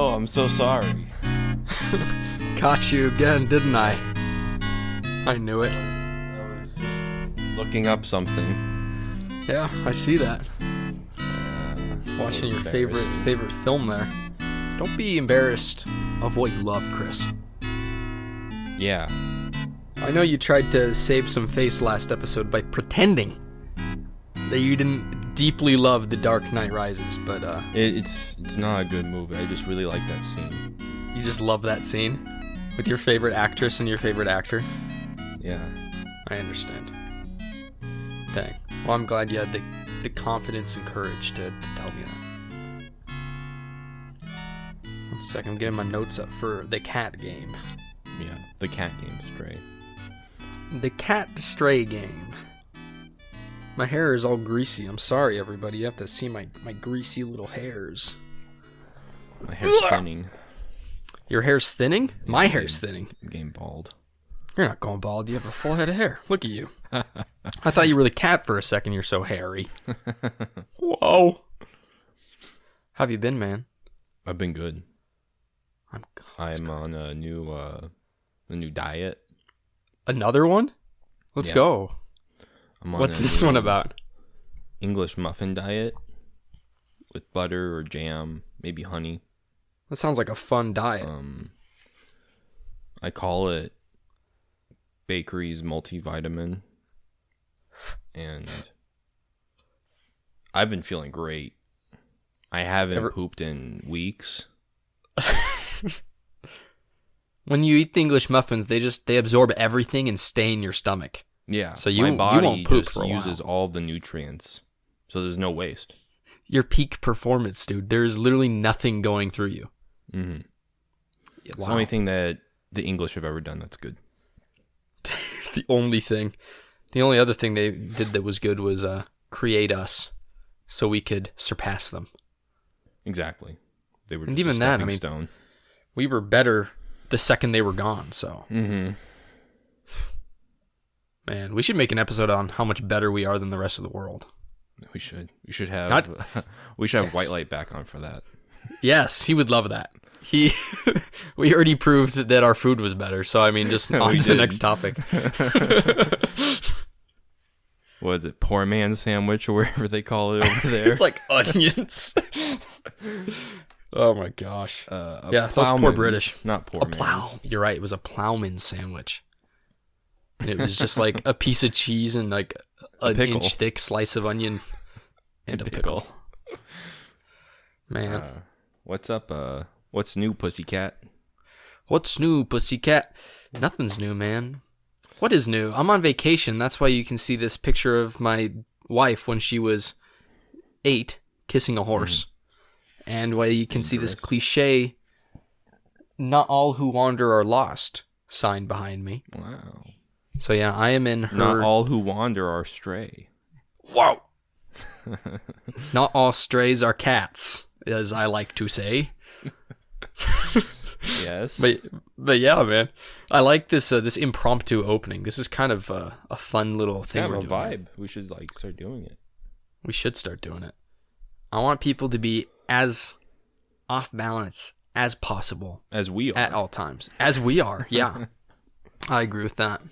Oh, I'm so sorry. Caught you again, didn't I? I knew it. I was just looking up something. Yeah, I see that. Watching your favorite film there. Don't be embarrassed of what you love, Chris. Yeah. I know you tried to save some face last episode by pretending that you didn't deeply love The Dark Knight Rises, but It's not a good movie. I just really like that scene. you just love that scene with your favorite actress and your favorite actor. Yeah. I understand. Dang. Well, I'm glad you had the confidence and courage to tell me that. 1 second, I'm getting my notes up for the cat game. Yeah. The cat game, Stray. The cat stray game. My hair is all greasy. I'm sorry, everybody. You have to see my greasy little hairs. My hair's thinning. Your hair's thinning? My hair's thinning. I'm getting bald. You're not going bald. You have a full head of hair. Look at you. I thought you were the cat for a second. You're so hairy. Whoa. How have you been, man? I've been good. I'm on a new diet. Another one? Let's go. I'm on What's this one about? English muffin diet with butter or jam, maybe honey. That sounds like a fun diet. I call it Bakery's multivitamin, and I've been feeling great. I haven't pooped in weeks. When you eat the English muffins, they absorb everything and stay in your stomach. Yeah, so you my body won't poop just for a while. uses all the nutrients, so there's no waste. Your peak performance, dude. There is literally nothing going through you. Mm-hmm. It's the only thing that the English have ever done that's good. The only other thing they did that was good was create us so we could surpass them. Exactly. They were And just even a that, stepping I mean, stone. We were better the second they were gone, so. Mm-hmm. Man, we should make an episode on how much better we are than the rest of the world. We should. We should have. Have White Light back on for that. Yes, he would love that. We already proved that our food was better, so I mean, just on to the next topic. What is it? Poor man's sandwich or wherever they call it over there. It's like onions. Oh my gosh. Yeah, those poor British. Not poor man's. You're right. It was a plowman sandwich. And it was just like a piece of cheese and like an inch thick slice of onion and a pickle. Man. What's up? What's new, pussycat? What's new, pussycat? Nothing's new, man. What is new? I'm on vacation. That's why you can see this picture of my wife when she was 8 kissing a horse. And why you can see this cliche, "Not all who wander are lost" sign behind me. Wow. So yeah, I am in her... Not all who wander are stray. Wow. Not all strays are cats, as I like to say. Yes. But yeah, man. I like this this impromptu opening. This is kind of a fun little thing. Kind we're of a doing vibe. here. We should start doing it. We should start doing it. I want people to be as off balance as possible. As we are. At all times. As we are, yeah. I agree with that.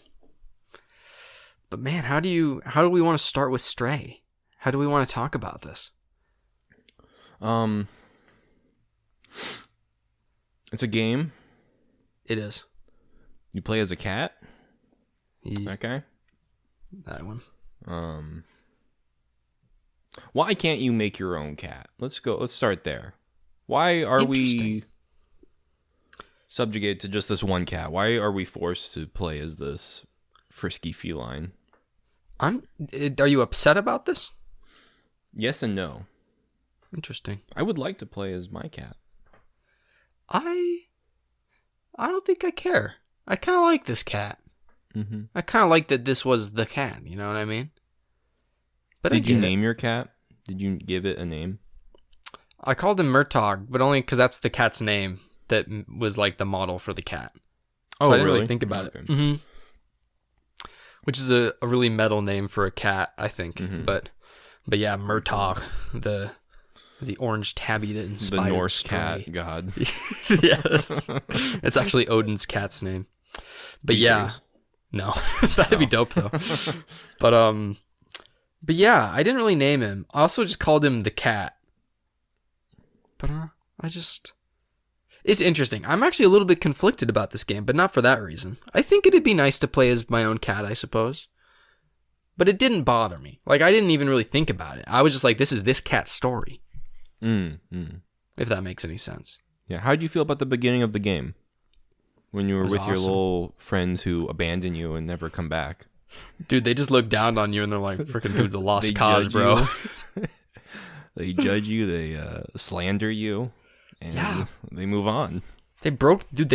But man, how do we want to start with Stray? How do we want to talk about this? It's a game. It is. You play as a cat. Okay. That one. Why can't you make your own cat? Let's start there. Why are we subjugated to just this one cat? Why are we forced to play as this frisky feline? Are you upset about this? Yes and no. Interesting. I would like to play as my cat. I don't think I care. I kind of like this cat. Mm-hmm. I kind of like that this was the cat. You know what I mean? But did you name your cat? Did you give it a name? I called him Murtaugh, but only because that's the cat's name that was like the model for the cat. So I didn't really think about it. Mm-hmm. Which is a really metal name for a cat, I think. Mm-hmm. But yeah, Murtaugh, the The orange tabby that The inspired Norse Stray. cat god. Yes. It's actually Odin's cat's name. But Are you yeah. serious? No. That'd be dope though. But yeah, I didn't really name him. I also just called him the cat. But it's interesting. I'm actually a little bit conflicted about this game, but not for that reason. I think it'd be nice to play as my own cat, I suppose. But it didn't bother me. Like, I didn't even really think about it. I was just like, this is this cat's story. If that makes any sense. Yeah. How did you feel about the beginning of the game? When you were with your awesome. little friends who abandon you and never come back? Dude, they just look down on you and they're like, freaking dude's a lost cause, judge bro. you. They judge you. They slander you. And they move on. They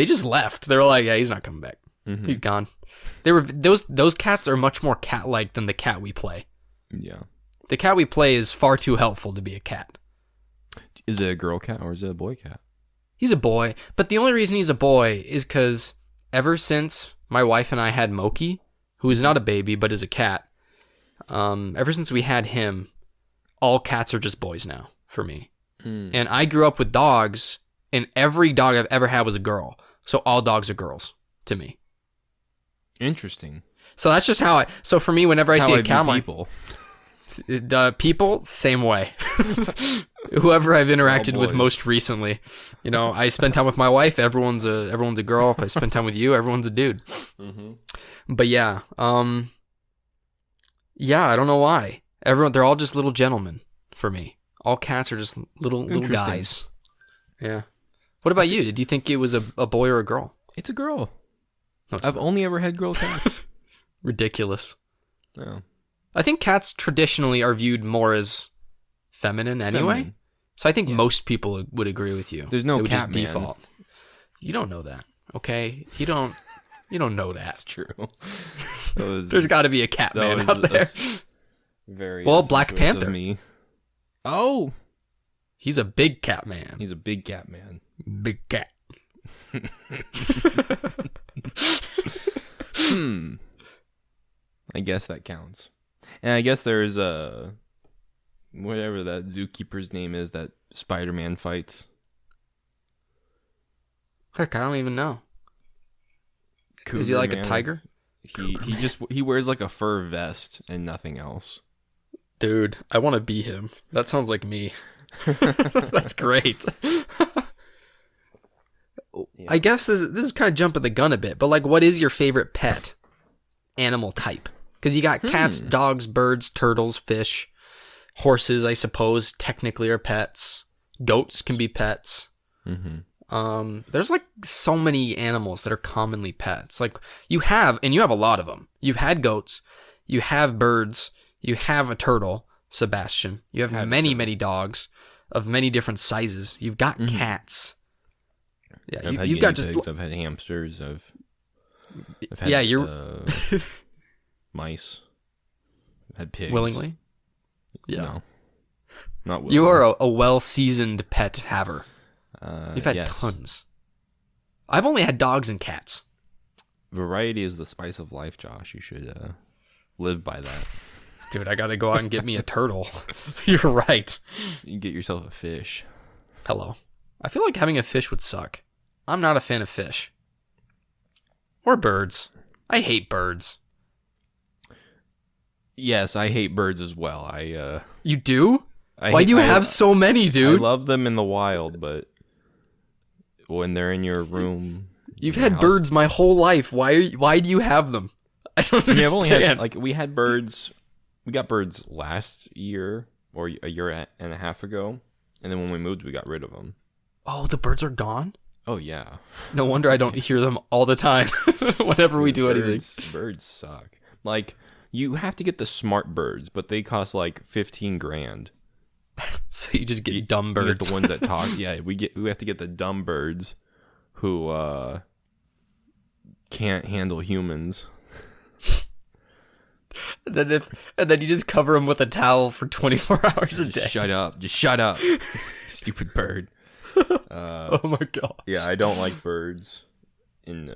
just left. They were like, yeah, he's not coming back. He's gone. Those cats are much more cat-like than the cat we play. Yeah. The cat we play is far too helpful to be a cat. Is it a girl cat or is it a boy cat? He's a boy, but the only reason he's a boy is because ever since my wife and I had Moki, who is not a baby but is a cat, ever since we had him, all cats are just boys now for me. And I grew up with dogs, and every dog I've ever had was a girl. So all dogs are girls to me. Interesting. So that's just how So for me, whenever That's I see how a cat, I'm like, people. the people, same way. Whoever I've interacted with boys. most recently, I spend time with my wife. Everyone's a girl. If I spend time with you, everyone's a dude. But yeah, I don't know why. They're all just little gentlemen for me. All cats are just little guys. Yeah. What about you? Did you think it was a boy or a girl? It's a girl. No, it's I've not. only ever had girl cats. Ridiculous. No. I think cats traditionally are viewed more as feminine anyway. Feminine. So I think most people would agree with you. There's no It would cat just man. default. You don't know that, okay? You don't know that. That's true. That was, There's got to be a cat that man was out there. very Well, Black incestuous of Panther. Me. Oh, He's a big cat man. he's a big cat man. Big cat. I guess that counts. And I guess there's whatever that zookeeper's name is that Spider-Man fights. Heck, I don't even know. Is he Cougar like a Man. tiger? He wears like a fur vest and nothing else. Dude, I want to be him. That sounds like me. That's great. I guess this is kind of jumping the gun a bit, but like, what is your favorite pet animal type? Because you got cats, dogs, birds, turtles, fish, horses, I suppose, technically are pets. Goats can be pets. There's like so many animals that are commonly pets. Like you have a lot of them. You've had goats, you have birds, you have a turtle, Sebastian. You have many dogs of many different sizes. You've got cats. Yeah, I've had you've guinea got just pigs, I've had hamsters, I've had you're mice. I've had pigs. willingly. Yeah, No. Not willingly. you are a well-seasoned pet haver. You've had yes. tons. I've only had dogs and cats. Variety is the spice of life, Josh. You should live by that. Dude, I gotta go out and get me a turtle. You're right. You get yourself a fish. Hello. I feel like having a fish would suck. I'm not a fan of fish. Or birds. I hate birds. Yes, I hate birds as well. You do? Why do you have so many, dude? I love them in the wild, but when they're in your room, You've your had house- birds my whole life. Why do you have them? I don't I mean, understand. I've only had we had birds. We got birds last year or a year and a half ago, and then when we moved, we got rid of them. Oh, the birds are gone? Oh yeah. No wonder I don't hear them all the time whenever we do anything. Birds suck. Like you have to get the smart birds, but they cost like 15 grand. So you just get dumb You get birds. the ones that talk. Yeah, we have to get the dumb birds who can't handle humans. and then you just cover them with a towel for 24 hours a day. Shut up. Just shut up. Stupid bird. Oh my god. Yeah, I don't like birds in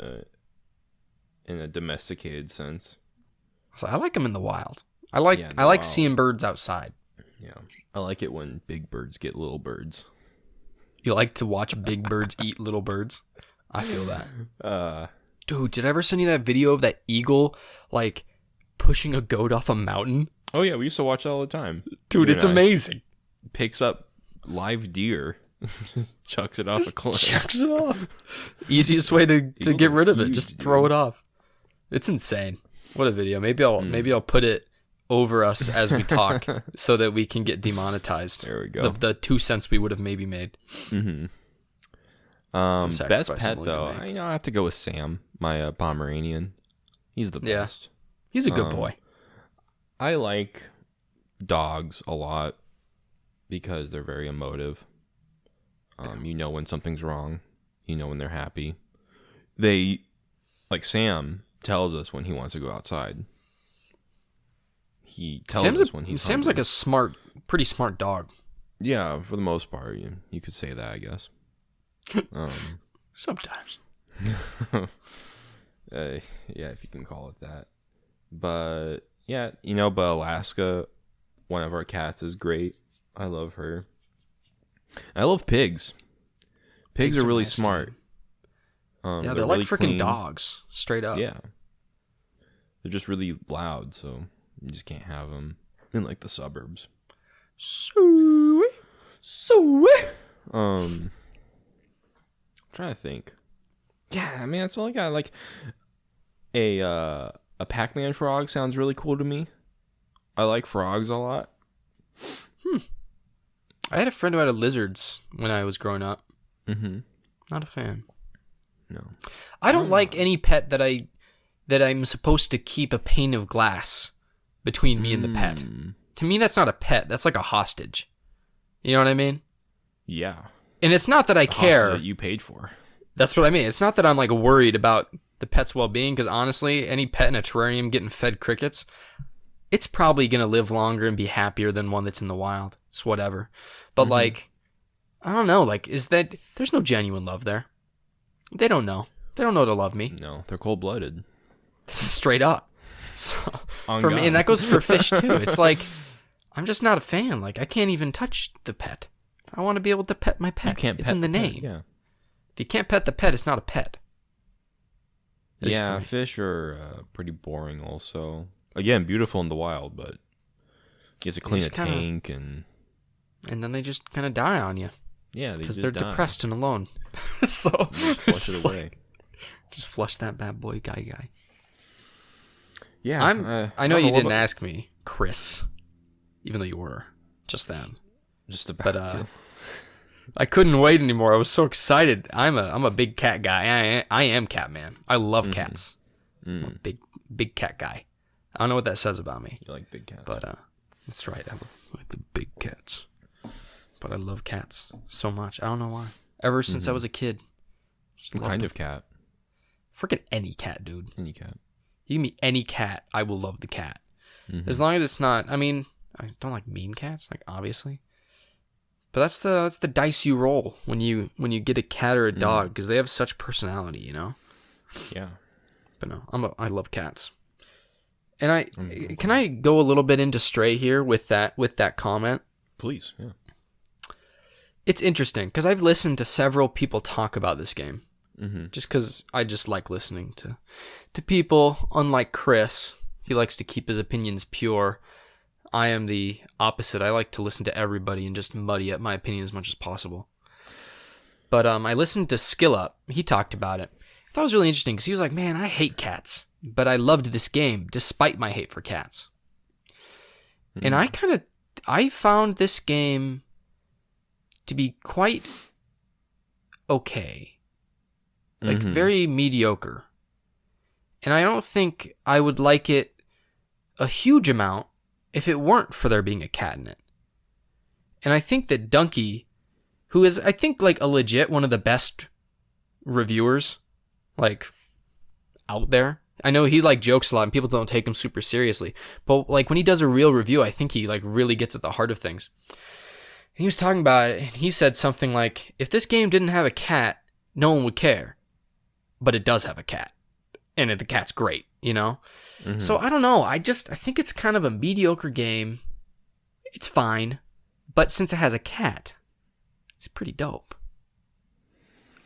a domesticated sense. So I like them in the wild. I like Yeah, in the I like wild. seeing birds outside. Yeah. I like it when big birds get little birds. You like to watch big birds eat little birds? I feel that. Dude, did I ever send you that video of that eagle, like, pushing a goat off a mountain? Oh, yeah. We used to watch that all the time. Dude, it's amazing. Picks up live deer. Just chucks it off a cliff. Chucks it off. Easiest way to get rid of it. Just throw it off. It's insane. What a video. Maybe I'll put it over us as we talk so that we can get demonetized. There we go. The 2 cents we would have maybe made. Mm-hmm. Best pet though, I have to go with Sam, my Pomeranian. He's the best. He's a good boy. I like dogs a lot because they're very emotive. You know when something's wrong. You know when they're happy. Like Sam tells us when he wants to go outside. He tells us when he's Sam's hungry. like a pretty smart dog. Yeah, for the most part, you could say that, I guess. Sometimes. Yeah, if you can call it that. But yeah, but Alaska, one of our cats, is great. I love her. I love pigs. Pigs are really nice, smart. Yeah, they're really like freaking clean. dogs, straight up. Yeah. They're just really loud, so you just can't have them in like the suburbs. Sweet. I'm trying to think. Yeah, I mean that's all I got. Like a Pac-Man frog sounds really cool to me. I like frogs a lot. I had a friend who had lizards when I was growing up. Mm-hmm. Not a fan. No. I don't like any pet that I'm supposed to keep a pane of glass between me and the pet. To me, that's not a pet. That's like a hostage. You know what I mean? Yeah. And it's not that I care. That you paid for. That's what I mean. It's not that I'm like worried about the pet's well-being, because honestly, any pet in a terrarium getting fed crickets, it's probably going to live longer and be happier than one that's in the wild. It's whatever. But like, I don't know. Like, there's no genuine love there. They don't know. They don't know to love me. No, they're cold-blooded. Straight up. So, On for God. me, and that goes for fish too. It's like, I'm just not a fan. Like, I can't even touch the pet. I want to be able to pet my pet. You can't it's pet in the the pet, name. yeah. If you can't pet the pet, it's not a pet. At least for Yeah, me. fish are pretty boring also. Again, beautiful in the wild, but you have to clean a just kinda- tank and And then they just kind of die on you yeah, they because just they're die. depressed and alone. So Just it's flush just it away. like, just flush that bad boy guy. Yeah, I know you what didn't about- ask me, Chris, even though you were just then. Just about But to. I couldn't wait anymore. I was so excited. I'm a big cat guy. I am cat man. I love cats. I'm a big cat guy. I don't know what that says about me, You like big cats. but that's right. I like the big cats. But I love cats so much. I don't know why. Ever since I was a kid. Just what loved kind them. of cat? Freaking any cat, dude. Any cat. You give me any cat, I will love the cat. As long as it's not. I mean, I don't like mean cats, like obviously. But that's the dice you roll when you get a cat or a dog, because they have such personality, you know. Yeah. But no, I love cats. And can I go a little bit into Stray here with that comment? Please, yeah. It's interesting because I've listened to several people talk about this game. Mm-hmm. Just because I just like listening to people. Unlike Chris, he likes to keep his opinions pure. I am the opposite. I like to listen to everybody and just muddy up my opinion as much as possible. But I listened to Skill Up. He talked about it. I thought it was really interesting because he was like, man, I hate cats, but I loved this game despite my hate for cats. And I found this game to be quite okay. Like, very mediocre. And I don't think I would like it a huge amount if it weren't for there being a cat in it. And I think that Dunkey, who is, I think, like, a legit one of the best reviewers, like, out there. I know he, like, jokes a lot and people don't take him super seriously. But, like, when he does a real review, I think he, like, really gets at the heart of things. And he was talking about it, and he said something like, if this game didn't have a cat, no one would care. But it does have a cat. And the cat's great, you know? So I don't know. I think it's kind of a mediocre game. it's fine. But since it has a cat, it's pretty dope.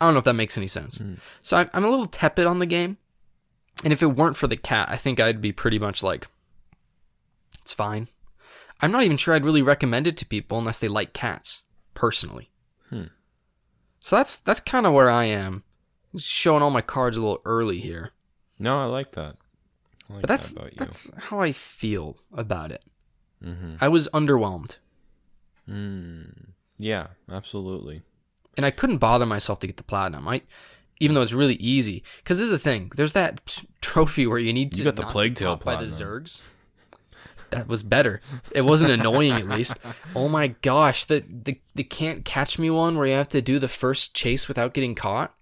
I don't know if that makes any sense. So I'm a little tepid on the game. And if it weren't for the cat, I think I'd be pretty much like, it's fine. I'm not even sure I'd really recommend it to people unless they like cats, personally. So that's kind of where I am. Just showing all my cards a little early here. No, I like that. But that's how I feel about it. I was underwhelmed. Yeah, absolutely. And I couldn't bother myself to get the platinum. Even though it's really easy. Because this is the thing. There's that trophy where you need to got the not Plague get Tale caught by the platinum. Zergs. That was better. It wasn't annoying, at least. Oh my gosh. The Can't Catch Me one where you have to do the first chase without getting caught.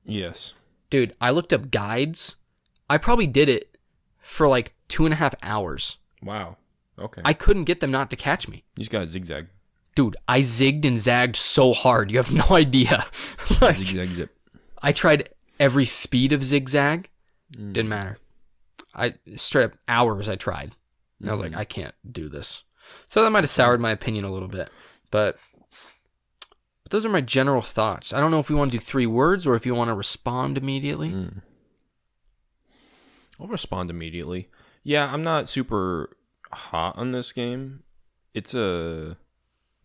Yes. Dude, I looked up guides. I probably did it for like 2.5 hours. Wow. Okay. I couldn't get them not to catch me. You just got to zigzag. Dude, I zigged and zagged so hard. You have no idea. Like, Zigzag zip. I tried every speed of zigzag. Didn't matter. I straight up hours I tried. And I was like, I can't do this. So that might have soured my opinion a little bit. But those are my general thoughts. I don't know if we want to do 3 words or if you want to respond immediately. I'll respond immediately. Yeah, I'm not super hot on this game. It's a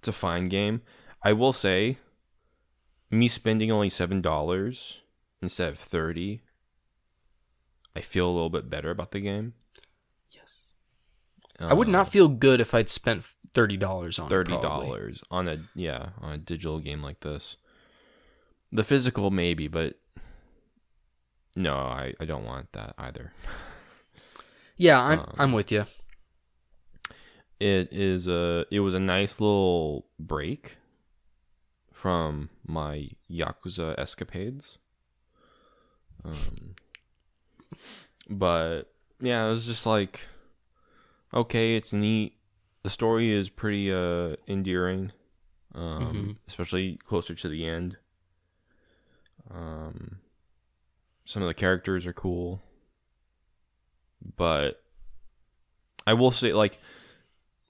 fine game. I will say, me spending only $7 instead of $30, I feel a little bit better about the game. Yes. I would not feel good if I'd spent $30 on it. $30 on a digital game like this. The physical maybe, but no, I don't want that either. Yeah, I'm with you. It was a nice little break from my Yakuza escapades. But yeah, it was just like, okay, it's neat. The story is pretty endearing, especially closer to the end. Some of the characters are cool, but I will say, like,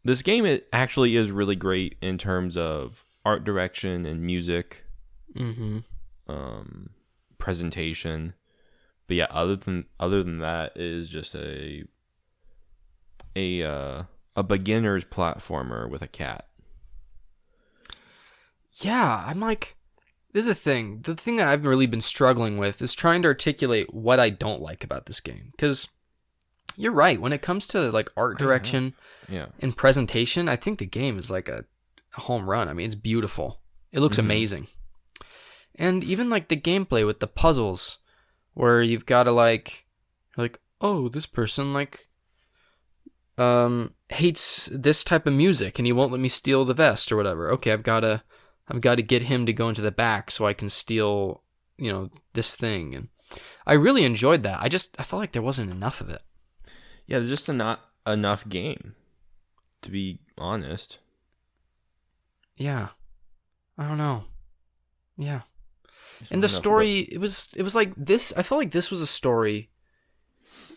this game, it actually is really great in terms of art direction and music, presentation. But yeah, other than that, it is just a beginner's platformer with a cat. Yeah, I'm like, this is a thing. The thing that I've really been struggling with is trying to articulate what I don't like about this game. Because you're right, when it comes to like art direction and presentation, I think the game is like a home run. I mean, it's beautiful. It looks amazing. And even like the gameplay with the puzzles, where you've got to like, oh, this person like hates this type of music and he won't let me steal the vest or whatever. Okay, I've got to get him to go into the back so I can steal, this thing. And I really enjoyed that. I felt like there wasn't enough of it. Yeah, there's just not enough game, to be honest. Yeah. I don't know. Yeah. And the story, it was like this. I felt like this was a story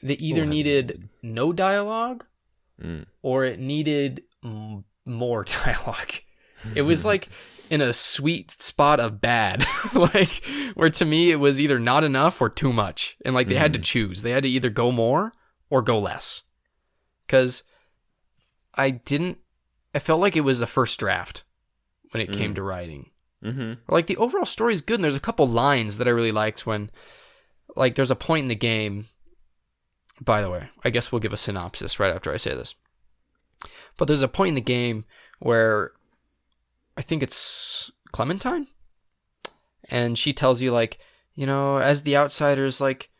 that either needed no dialogue or it needed more dialogue. It was like in a sweet spot of bad, like where to me it was either not enough or too much. And like they had to choose. They had to either go more or go less. Because I felt like it was the first draft when it came to writing. Like the overall story is good, and there's a couple lines that I really liked when, like, there's a point in the game. By the way, I guess we'll give a synopsis right after I say this. But there's a point in the game where I think it's Clementine, and she tells you like, as the outsiders, like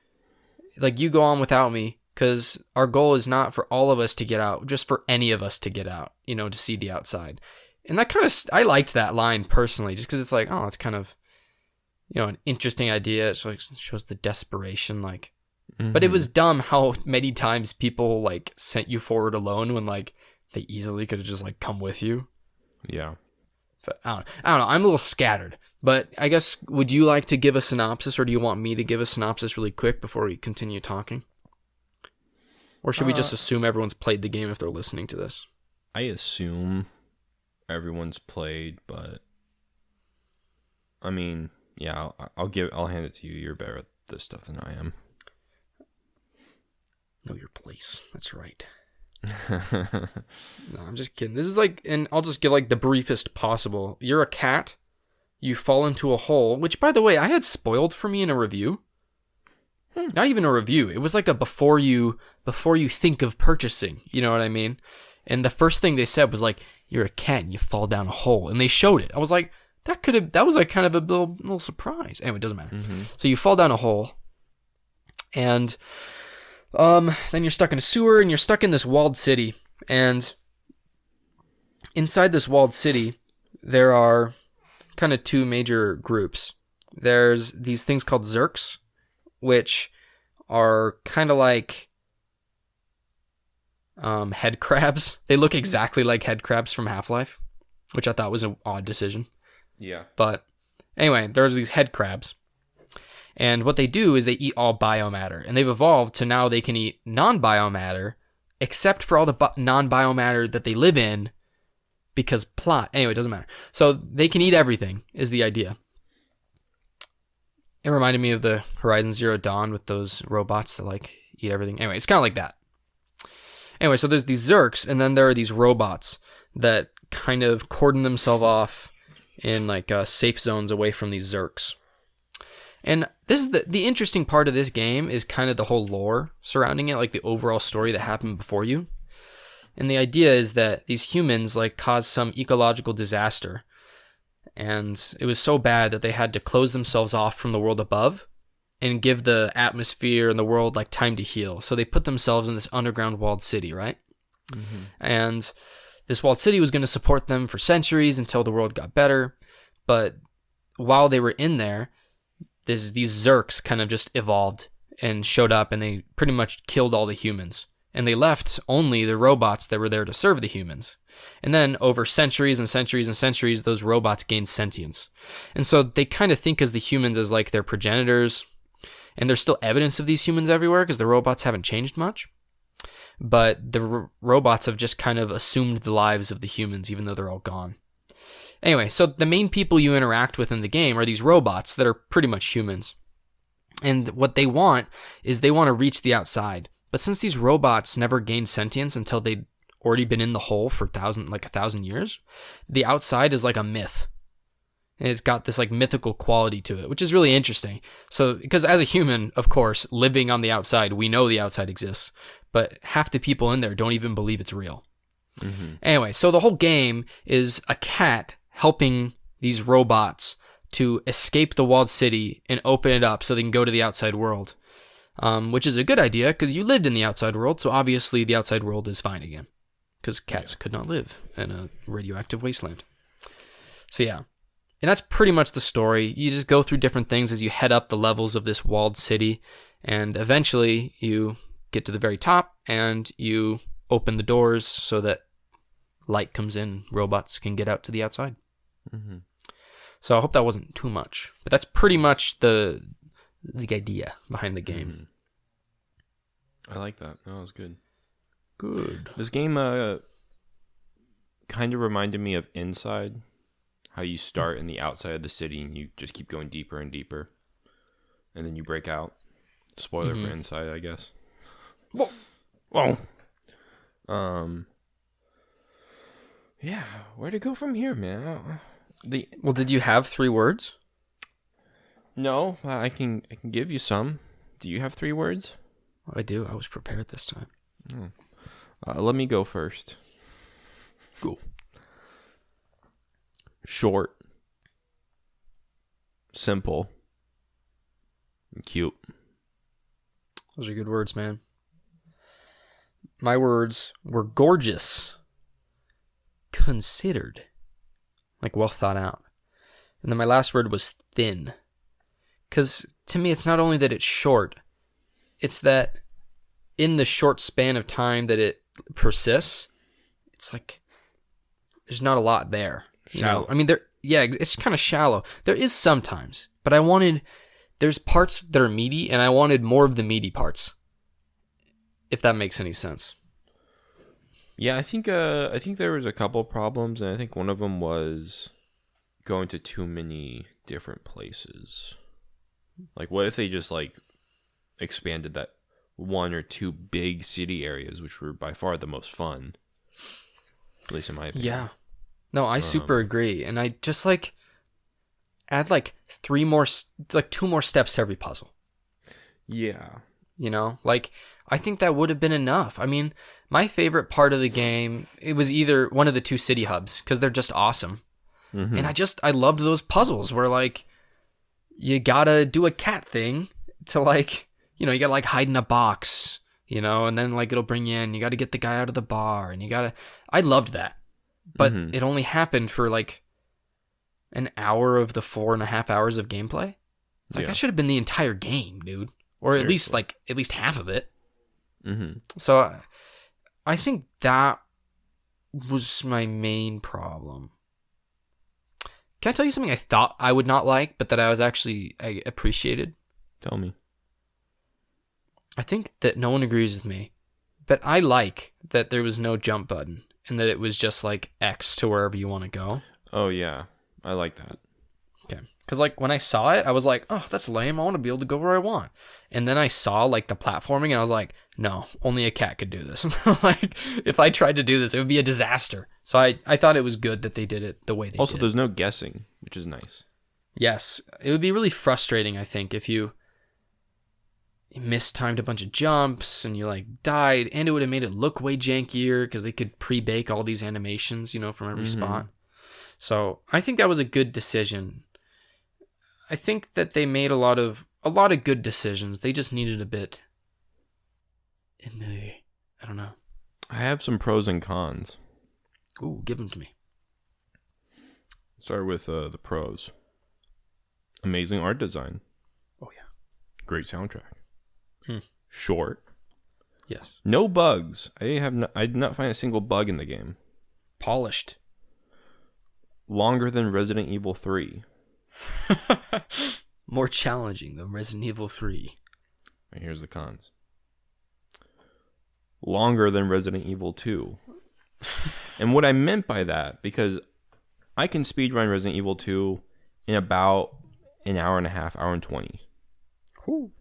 you go on without me, because our goal is not for all of us to get out, just for any of us to get out, to see the outside. And that kind of, I liked that line personally, just because it's like, oh, it's kind of, an interesting idea. It shows the desperation, like, but it was dumb how many times people like sent you forward alone when like they easily could have just like come with you. Yeah. But I don't know. I'm a little scattered, but I guess, would you like to give a synopsis, or do you want me to give a synopsis really quick before we continue talking? Or should we just assume everyone's played the game if they're listening to this? I assume everyone's played, but I mean, yeah, I'll hand it to you. You're better at this stuff than I am. Know your place. That's right. No, I'm just kidding. This is like, and I'll just give like the briefest possible. You're a cat. You fall into a hole, which, by the way, I had spoiled for me in a review. Not even a review. It was like a before you think of purchasing. You know what I mean? And the first thing they said was like, "You're a cat and you fall down a hole," and they showed it. I was like, that was like kind of a little surprise. Anyway, it doesn't matter. Mm-hmm. So you fall down a hole, and then you're stuck in a sewer, and you're stuck in this walled city. And inside this walled city, there are kind of two major groups. There's these things called Zerks, which are kind of like head crabs. They look exactly like head crabs from Half-Life, which I thought was an odd decision. Yeah. But anyway, there's these head crabs. And what they do is they eat all biomatter. And they've evolved to now they can eat non-biomatter, except for all the non-biomatter that they live in, because plot. Anyway, it doesn't matter. So they can eat everything, is the idea. It reminded me of the Horizon Zero Dawn with those robots that like eat everything. Anyway, it's kind of like that. Anyway, so there's these Zerks, and then there are these robots that kind of cordon themselves off in like safe zones away from these Zerks. And this is the interesting part of this game is kind of the whole lore surrounding it, like the overall story that happened before you. And the idea is that these humans like caused some ecological disaster. And it was so bad that they had to close themselves off from the world above and give the atmosphere and the world like time to heal. So they put themselves in this underground walled city, right? Mm-hmm. And this walled city was going to support them for centuries until the world got better. But while they were in there, these Zerks kind of just evolved and showed up, and they pretty much killed all the humans. And they left only the robots that were there to serve the humans. And then over centuries and centuries and centuries, those robots gained sentience. And so they kind of think as the humans as like their progenitors. And there's still evidence of these humans everywhere because the robots haven't changed much. But the robots have just kind of assumed the lives of the humans, even though they're all gone. Anyway, so the main people you interact with in the game are these robots that are pretty much humans. And what they want is they want to reach the outside. But since these robots never gained sentience until they'd already been in the hole for 1,000 years, the outside is like a myth. And it's got this like mythical quality to it, which is really interesting. So, because as a human, of course, living on the outside, we know the outside exists. But half the people in there don't even believe it's real. Mm-hmm. Anyway, so the whole game is a cat helping these robots to escape the walled city and open it up so they can go to the outside world. Which is a good idea because you lived in the outside world, so obviously the outside world is fine again. Because cats could not live in a radioactive wasteland. So yeah. And that's pretty much the story. You just go through different things as you head up the levels of this walled city. And eventually you get to the very top and you open the doors so that light comes in. Robots can get out to the outside. Mm-hmm. So I hope that wasn't too much. But that's pretty much the idea behind the game. I like that. That was good. Good. This game kind of reminded me of Inside. How you start in the outside of the city and you just keep going deeper and deeper. And then you break out. Spoiler for Inside, I guess. Whoa. Yeah, where to go from here, man? Well, did you have 3 words? No, I can give you some. Do you have 3 words? I do. I was prepared this time. Let me go first. Go. Short. Simple. And cute. Those are good words, man. My words were gorgeous. Considered. Like well thought out. And then my last word was thin. Because to me, it's not only that it's short, it's that in the short span of time that it persists, it's like there's not a lot there. Shallow. You know? I mean, it's kind of shallow. There is sometimes, but there's parts that are meaty, and I wanted more of the meaty parts, if that makes any sense. Yeah, I think there was a couple problems, and I think one of them was going to too many different places. Like, what if they just like expanded that one or two big city areas, which were by far the most fun, at least in my opinion. Yeah. No, I super agree. And I just like add like two more steps to every puzzle. Yeah. You know, like I think that would have been enough. I mean, my favorite part of the game, it was either one of the two city hubs because they're just awesome. Mm-hmm. And I loved those puzzles where like you gotta do a cat thing to like, you gotta like hide in a box, and then like it'll bring you in. You gotta get the guy out of the bar and I loved that. But it only happened for like an hour of the 4.5 hours of gameplay. It's like that should have been the entire game, dude. Or at least half of it. Mm-hmm. So I think that was my main problem. Can I tell you something I thought I would not like, but that I appreciated? Tell me. I think that no one agrees with me, but I like that there was no jump button and that it was just like X to wherever you want to go. Oh, yeah. I like that. Okay. Because like when I saw it, I was like, oh, that's lame. I want to be able to go where I want. And then I saw like the platforming and I was like, no, only a cat could do this. Like if I tried to do this, it would be a disaster. So I thought it was good that they did it the way they did. Also, there's no guessing, which is nice. Yes. It would be really frustrating, I think, if you mistimed a bunch of jumps and you like died, and it would have made it look way jankier because they could pre-bake all these animations, from every spot. So I think that was a good decision. I think that they made a lot of good decisions. They just needed a bit. I don't know. I have some pros and cons. Ooh, give them to me. Start with the pros. Amazing art design. Oh yeah. Great soundtrack. Short. Yes. No bugs. I did not find a single bug in the game. Polished. Longer than Resident Evil 3. More challenging than Resident Evil 3. And here's the cons. Longer than Resident Evil 2. And what I meant by that, because I can speedrun Resident Evil 2 in about an hour and a half, hour and 20. Ooh.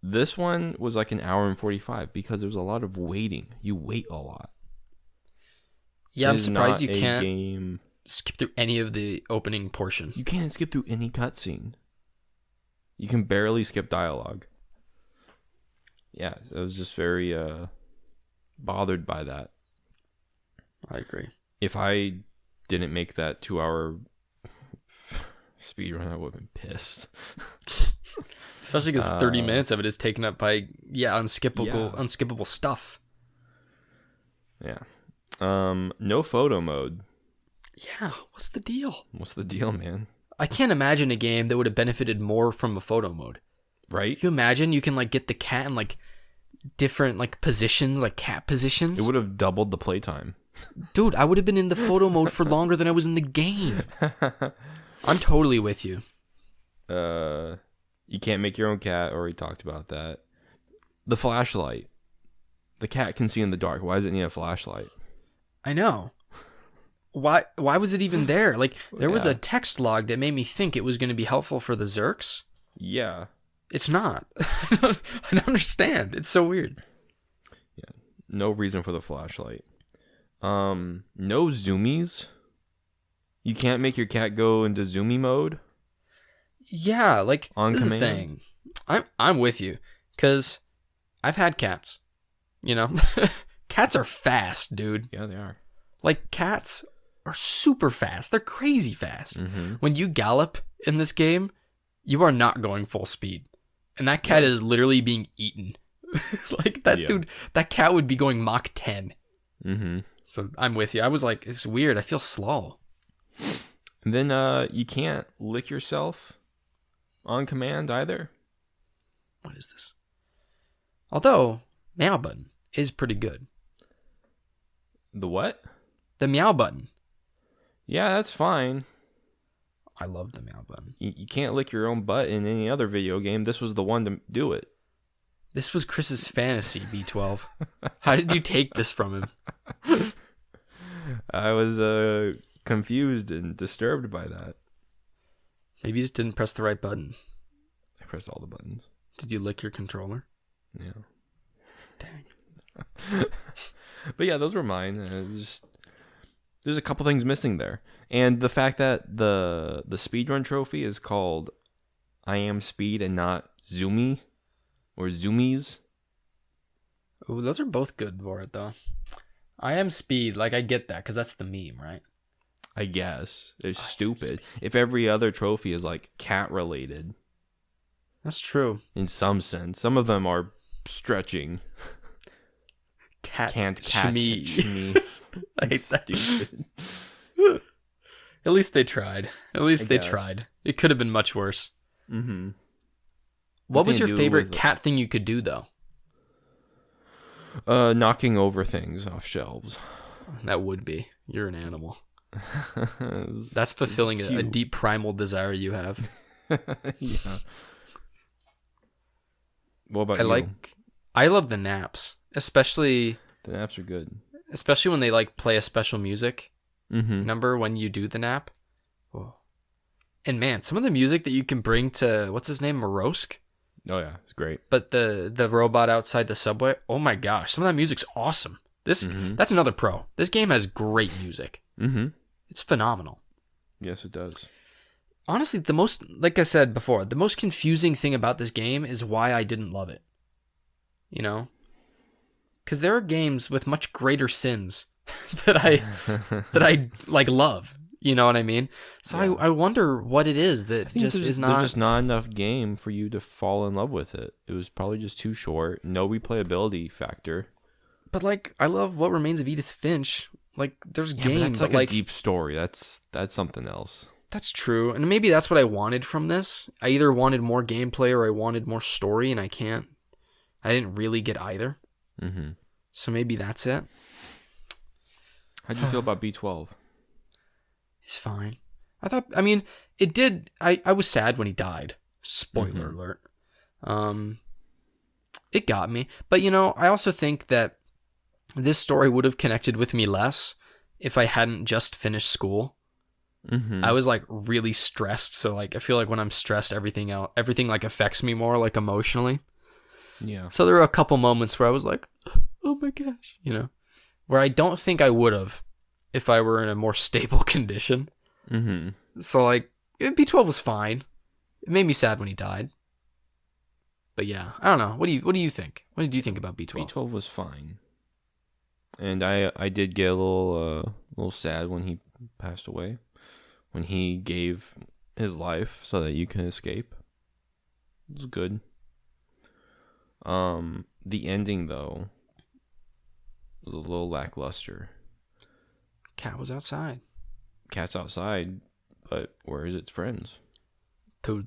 This one was like an hour and 45 because there's a lot of waiting. You wait a lot. Yeah, I'm surprised you can't skip through any of the opening portion. You can't skip through any cutscene. You can barely skip dialogue. Yeah, I was just very bothered by that. I agree. If I didn't make that 2-hour speedrun, I would have been pissed. Especially because 30 minutes of it is taken up by unskippable stuff. Yeah. No photo mode. Yeah, what's the deal? What's the deal, man? I can't imagine a game that would have benefited more from a photo mode. Right? Can you imagine you can like get the cat in like different like positions, like cat positions? It would have doubled the playtime. Dude, I would have been in the photo mode for longer than I was in the game. I'm totally with you. You can't make your own cat, or we talked about that. The flashlight. The cat can see in the dark. Why does it need a flashlight? I know. Why was it even there? Like, there was a text log that made me think it was going to be helpful for the Zerks. Yeah. It's not. I don't understand. It's so weird. Yeah. No reason for the flashlight. No zoomies. You can't make your cat go into zoomy mode. Yeah, like on this command. Is the thing. I'm with you because I've had cats. Cats are fast, dude. Yeah, they are. Like cats are super fast. They're crazy fast. Mm-hmm. When you gallop in this game, you are not going full speed, and that cat is literally being eaten. Like that dude, that cat would be going Mach 10. Mm-hmm. So I'm with you. I was like, it's weird. I feel slow. And then you can't lick yourself on command either. What is this? Although, meow button is pretty good. The what? The meow button. Yeah, that's fine. I love the meow button. You can't lick your own butt in any other video game. This was the one to do it. This was Chris's fantasy, B12. How did you take this from him? I was confused and disturbed by that. Maybe you just didn't press the right button. I pressed all the buttons. Did you lick your controller? Yeah. Dang. But yeah, those were mine. There's a couple things missing there. And the fact that the speedrun trophy is called I Am Speed and not Zoomy or Zoomies. Ooh, those are both good for it, though. I Am Speed, like, I get that, because that's the meme, right? I guess. It's stupid. If every other trophy is, like, cat-related. That's true. In some sense. Some of them are stretching. Can't catch Shmee. me. I hate that. Stupid. At least they tried. They tried. It could have been much worse. Mm-hmm. What was your favorite cat thing you could do, though? Knocking over things off shelves. That would be. You're an animal. That's fulfilling a deep primal desire you have. Yeah. What about you? I love the naps, especially. The naps are good. Especially when they like play a special music number when you do the nap. Oh. And man, some of the music that you can bring to what's his name, Morosk? Oh yeah, it's great. But the robot outside the subway, oh my gosh, some of that music's awesome. That's another pro. This game has great music. Mm-hmm. It's phenomenal. Yes, it does. Honestly, like I said before, the most confusing thing about this game is why I didn't love it. You know? Because there are games with much greater sins that I like love. You know what I mean? So yeah. I wonder what it is that just is not. There's just not enough game for you to fall in love with it. It was probably just too short. No replayability factor. But like, I love What Remains of Edith Finch. Like, there's games but that's like a deep story. That's something else. That's true, and maybe that's what I wanted from this. I either wanted more gameplay or I wanted more story, and I didn't really get either. Mm-hmm. So maybe that's it. How'd you feel about B12? He's fine. It did. I was sad when he died. Spoiler alert. It got me. But, I also think that this story would have connected with me less if I hadn't just finished school. Mm-hmm. I was like really stressed. So like, I feel like when I'm stressed, everything like affects me more like emotionally. Yeah. So there were a couple moments where I was like, oh my gosh, where I don't think I would have if I were in a more stable condition. Mm-hmm. So like, B12 was fine. It made me sad when he died. But yeah, I don't know. What do you think? What did you think about B12? B12 was fine. And I did get a little sad when he passed away. When he gave his life so that you can escape. It was good. The ending though was a little lackluster. Cat was outside. Cat's outside, but where is its friends?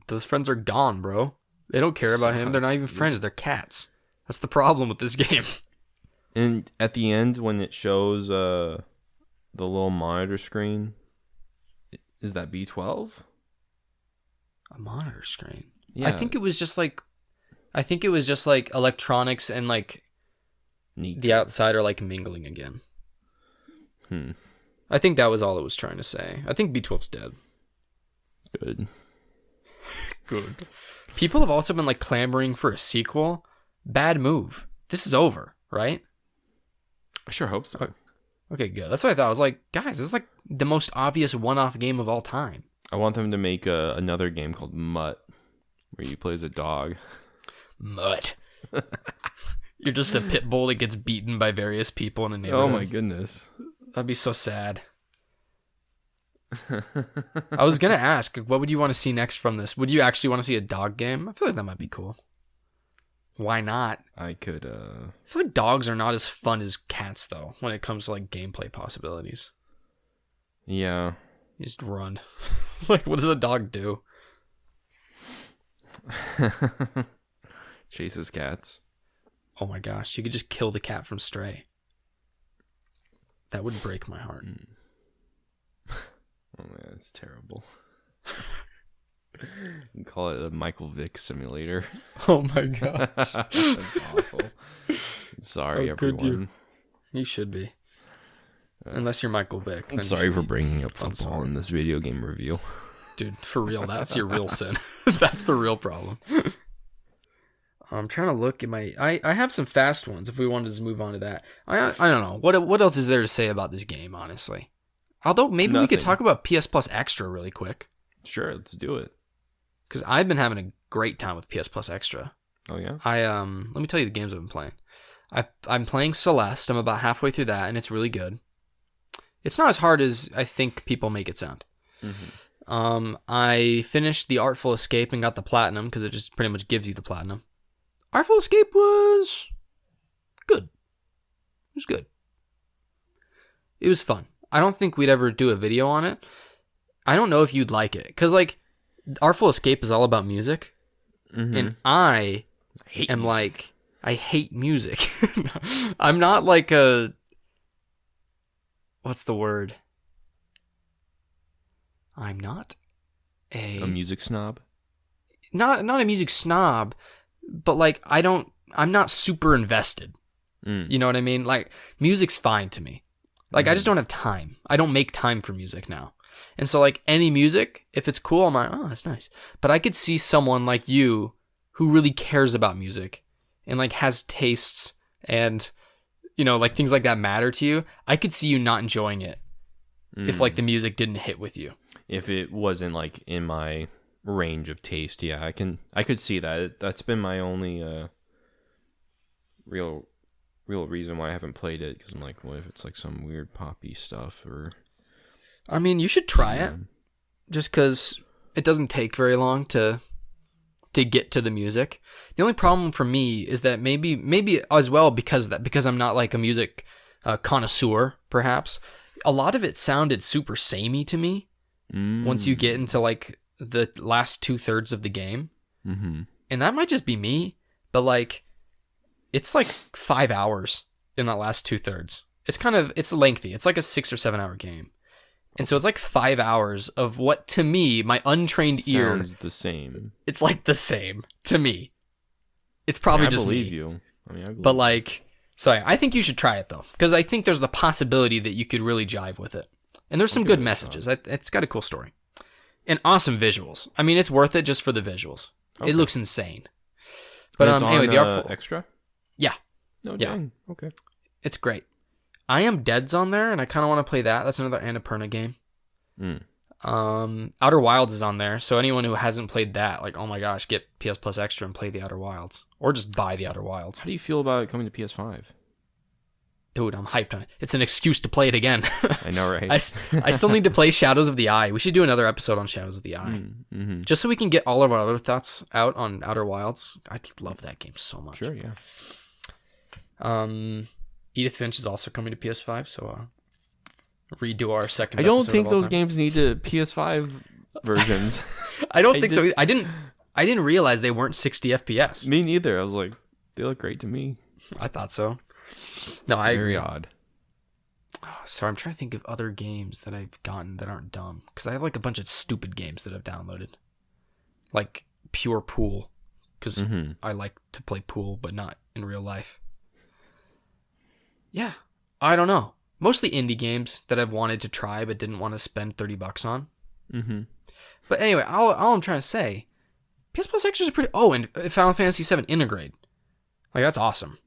Those friends are gone, bro. They don't care about him. They're not even friends. They're cats. That's the problem with this game. And at the end, when it shows the little monitor screen, is that B12? A monitor screen? Yeah. I think it was just like electronics and like the outside are like mingling again. I think that was all it was trying to say. I think B12's dead. Good. Good. People have also been like clamoring for a sequel. Bad move. This is over, right? I sure hope so. Okay, good. That's what I thought. I was like, guys, this is like the most obvious one-off game of all time. I want them to make another game called Mutt, where you play as a dog. Mutt. You're just a pit bull that gets beaten by various people in a neighborhood. Oh my goodness. That'd be so sad. I was going to ask, what would you want to see next from this? Would you actually want to see a dog game? I feel like that might be cool. Why not? I could, I feel like dogs are not as fun as cats, though, when it comes to, like, gameplay possibilities. Yeah. You just run. Like, what does a dog do? Chases cats. Oh my gosh, you could just kill the cat from Stray. That would break my heart. Oh man, that's terrible. You can call it a Michael Vick simulator. Oh my gosh. That's awful. I'm sorry, everyone. You should be. Unless you're Michael Vick. I'm sorry for bringing up football in this video game review. Dude, for real, that's your real sin. That's the real problem. I'm trying to look at my... I have some fast ones if we wanted to move on to that. I don't know. What else is there to say about this game, honestly? Although, maybe we could talk about PS Plus Extra really quick. Sure, let's do it. Because I've been having a great time with PS Plus Extra. Oh, yeah? Let me tell you the games I've been playing. I'm playing Celeste. I'm about halfway through that, and it's really good. It's not as hard as I think people make it sound. Mm-hmm. I finished The Artful Escape and got the platinum because it just pretty much gives you the platinum. Artful Escape was good. It was good. It was fun. I don't think we'd ever do a video on it. I don't know if you'd like it because, like, Artful Escape is all about music, and I hate music. I'm not like a... What's the word? I'm not a music snob? Not a music snob, but like I'm not super invested. You know what I mean? Like, music's fine to me. Like, I just don't have time. I don't make time for music now. And so, like, any music, if it's cool, I'm like, oh, that's nice. But I could see someone like you who really cares about music and, like, has tastes and, you know, like, things like that matter to you. I could see you not enjoying it if, like, the music didn't hit with you. If it wasn't, like, in my range of taste, yeah, I could see that. That's been my only real reason why I haven't played it, because I'm like, what if it's like some weird poppy stuff? Or I mean, you should try it, just because it doesn't take very long to get to the music. The only problem for me is that maybe as well because I'm not like a music connoisseur, perhaps. A lot of it sounded super samey to me once you get into like the last 2/3 of the game, and that might just be me, but like, it's like 5 hours in that last 2/3. It's lengthy. It's like a 6 or 7 hour game. And so it's like 5 hours of what, to me, my untrained ear... Sounds the same. It's like the same, to me. It's probably just me. I believe you. I believe but like... So I think you should try it, though. Because I think there's the possibility that you could really jive with it. And there's some good messages. It's got a cool story. And awesome visuals. I mean, it's worth it just for the visuals. Okay. It looks insane. But it's anyway, on, the Artful... Extra? Yeah. No, yeah. Dang. Okay. It's great. I Am Dead's on there, and I kind of want to play that. That's another Annapurna game. Outer Wilds is on there, so anyone who hasn't played that, like, oh my gosh, get PS Plus Extra and play the Outer Wilds. Or just buy the Outer Wilds. How do you feel about it coming to PS5? Dude, I'm hyped on it. It's an excuse to play it again. I know, right? I still need to play Shadows of the Eye. We should do another episode on Shadows of the Eye. Just so we can get all of our other thoughts out on Outer Wilds. I love that game so much. Sure, yeah. Edith Finch is also coming to PS5, so redo our second. I don't think those games need the PS5 versions. I don't think so. I didn't realize they weren't 60 FPS. Me neither. I was like, they look great to me. I thought so. No, I agree. Very odd. Oh, sorry, I'm trying to think of other games that I've gotten that aren't dumb, because I have like a bunch of stupid games that I've downloaded, like pure pool, because I like to play pool, but not in real life. Yeah, I don't know. Mostly indie games that I've wanted to try but didn't want to spend $30 on. But anyway, all I'm trying to say, PS Plus Extras are pretty... Oh, and Final Fantasy VII Integrate. Like, that's awesome.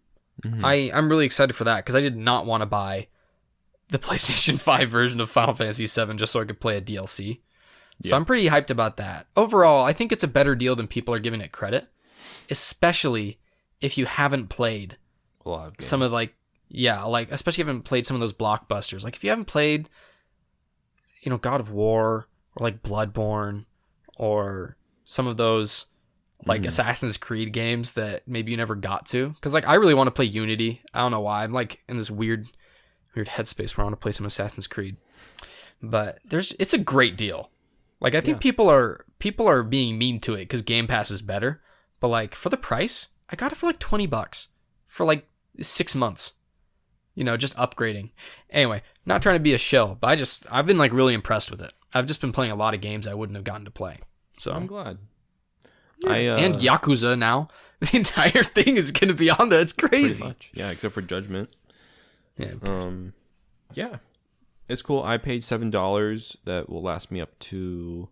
I'm really excited for that, because I did not want to buy the PlayStation 5 version of Final Fantasy VII just so I could play a DLC. So I'm pretty hyped about that. Overall, I think it's a better deal than people are giving it credit, especially if you haven't played some of like... Yeah, like, especially if you haven't played some of those blockbusters. Like, if you haven't played, you know, God of War, or, like, Bloodborne, or some of those, like, Assassin's Creed games that maybe you never got to. Because, like, I really want to play Unity. I don't know why. I'm, like, in this weird headspace where I want to play some Assassin's Creed. But it's a great deal. Like, I think people are being mean to it because Game Pass is better. But, like, for the price, I got it for, like, $20 for, like, 6 months. You know, just upgrading. Anyway, not trying to be a shill, but I've been like really impressed with it. I've just been playing a lot of games I wouldn't have gotten to play. So I'm glad. Yeah. And Yakuza now. The entire thing is going to be on there. It's crazy. Pretty much. Yeah, except for Judgment. Yeah. Yeah. It's cool. I paid $7. That will last me up to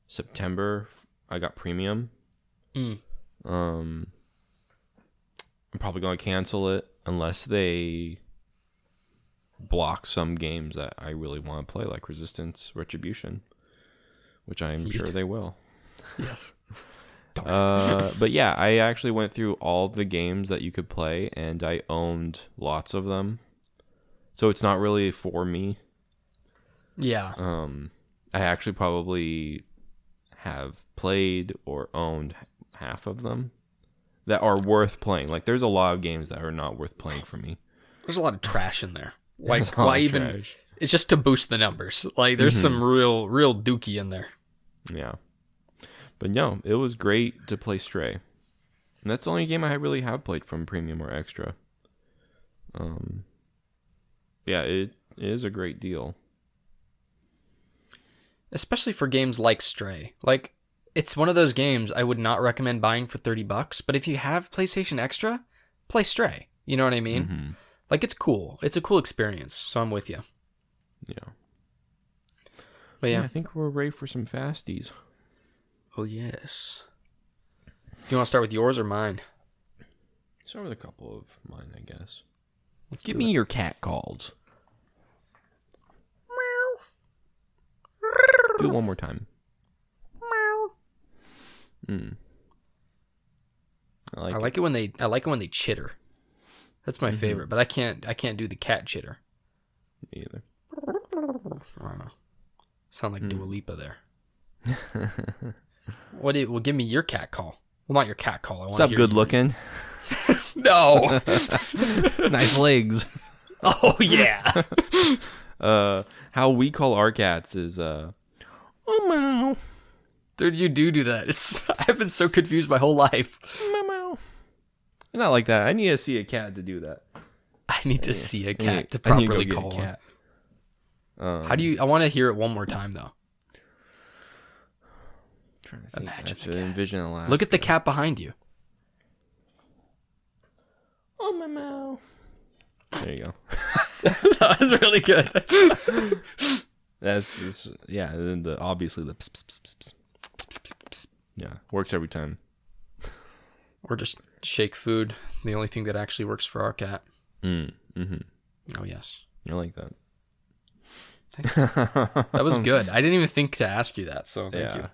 September. I got premium. Mm. I'm probably going to cancel it unless they block some games that I really want to play, like Resistance Retribution, which I'm sure they will. Yes. But yeah, I actually went through all the games that you could play, and I owned lots of them. So it's not really for me. Yeah. I actually probably have played or owned half of them that are worth playing. Like, there's a lot of games that are not worth playing for me. There's a lot of trash in there. Like, why even? Trash. It's just to boost the numbers. Like, there's some real dookie in there. Yeah. But no, it was great to play Stray. And that's the only game I really have played from Premium or Extra. Yeah, it is a great deal. Especially for games like Stray. Like, it's one of those games I would not recommend buying for $30, but if you have PlayStation Extra, play Stray. You know what I mean? Mm-hmm. Like, it's cool. It's a cool experience, so I'm with you. Yeah. But yeah. I think we're ready for some fasties. Oh, yes. Do you want to start with yours or mine? Start with a couple of mine, I guess. Give me your cat calls. Do it one more time. I like it when they chitter. That's my favorite, but I can't do the cat chitter. Me either. I don't know. Sound like Dua Lipa there. Well, give me your cat call. Well, not your cat call. What's up, good looking? No. Nice legs. Oh yeah. How we call our cats is oh meow. Dude, you do that. I've been so confused my whole life. Meow. Not like that. I need to see a cat to do that. I need to see a cat to properly call one. How do you? I want to hear it one more time though. Imagine the cat. Envision Alaska. Look at the cat behind you. Oh my meow. There you go. That was really good. That's yeah. And then obviously the pspspsps. Yeah, works every time. Or just shake food. The only thing that actually works for our cat. Mm-hmm. Oh yes, I like that. Thank you. That was good. I didn't even think to ask you that. So thank you.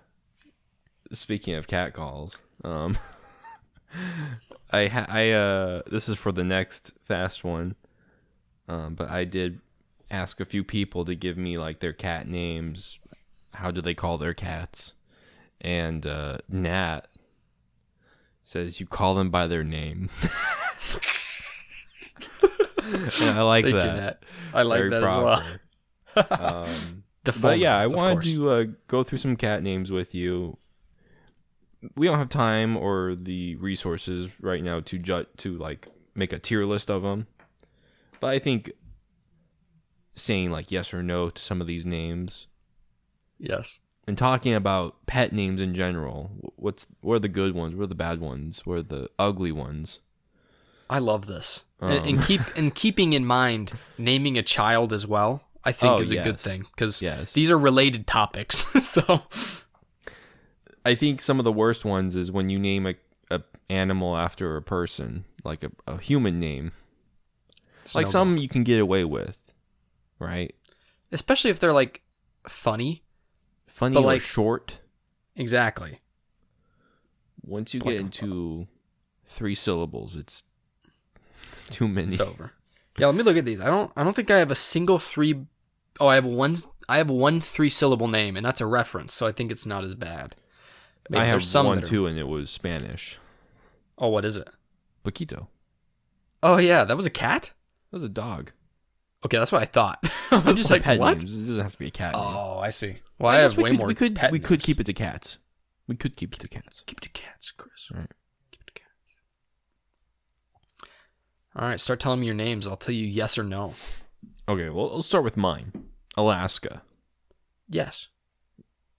Speaking of cat calls, this is for the next fast one, but I did ask a few people to give me like their cat names. How do they call their cats? And Nat says you call them by their name. And I like Thank that. You, Nat. I like that proper. As well. But yeah, I wanted to go through some cat names with you. We don't have time or the resources right now to like make a tier list of them. But I think saying like yes or no to some of these names. Yes. And talking about pet names in general. What are the good ones? What are the bad ones? What are the ugly ones? I love this. And keeping in mind naming a child as well, I think is a good thing because these are related topics. So I think some of the worst ones is when you name a animal after a person, like a human name. It's like some you can get away with, right? Especially if they're like funny or like short. Exactly. Once you get into 3 syllables, it's too many. It's over. Yeah, let me look at these. I don't think I have a single 3. Oh, I have one 3-syllable name, and that's a reference, so I think it's not as bad. Maybe I have one too, and it was Spanish. Oh, what is it? Paquito. Oh yeah, that was a cat? That was a dog. Okay, that's what I thought. I was just like, pet names. It doesn't have to be a cat name. Oh, I see. Well, I have way more. We could keep it to cats. We could keep it to cats. Keep it to cats, Chris. All right. Keep it to cats. All right, start telling me your names. I'll tell you yes or no. Okay, well, let's start with mine. Alaska. Yes.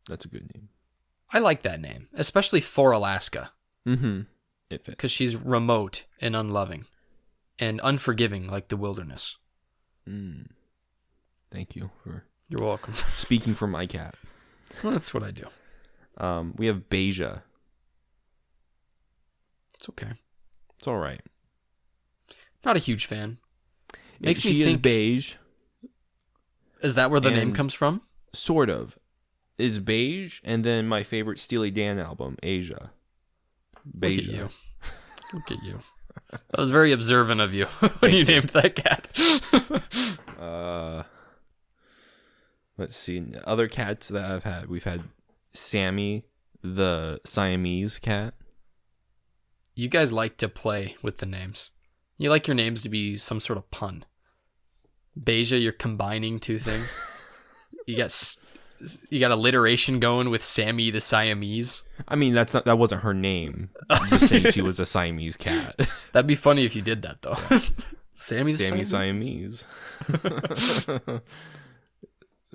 That's a good name. I like that name, especially for Alaska. Mm-hmm. It fits. Because she's remote and unloving and unforgiving like the wilderness. That Thank you for You're welcome. speaking for my cat. Well, that's what I do. We have Beja. It's okay. It's all right. Not a huge fan. Makes she me is think. beige. Is that where the name and comes from? Sort of. It's beige, and then my favorite Steely Dan album, Asia. Beja. Look at you. Look at you. That was very observant of you when you named that cat. Let's see. Other cats that I've had. We've had Sammy, the Siamese cat. You guys like to play with the names. You like your names to be some sort of pun. Beja, you're combining two things. You got alliteration going with Sammy the Siamese. I mean, that wasn't her name. I'm just saying she was a Siamese cat. That'd be funny if you did that though. Sammy the Siamese.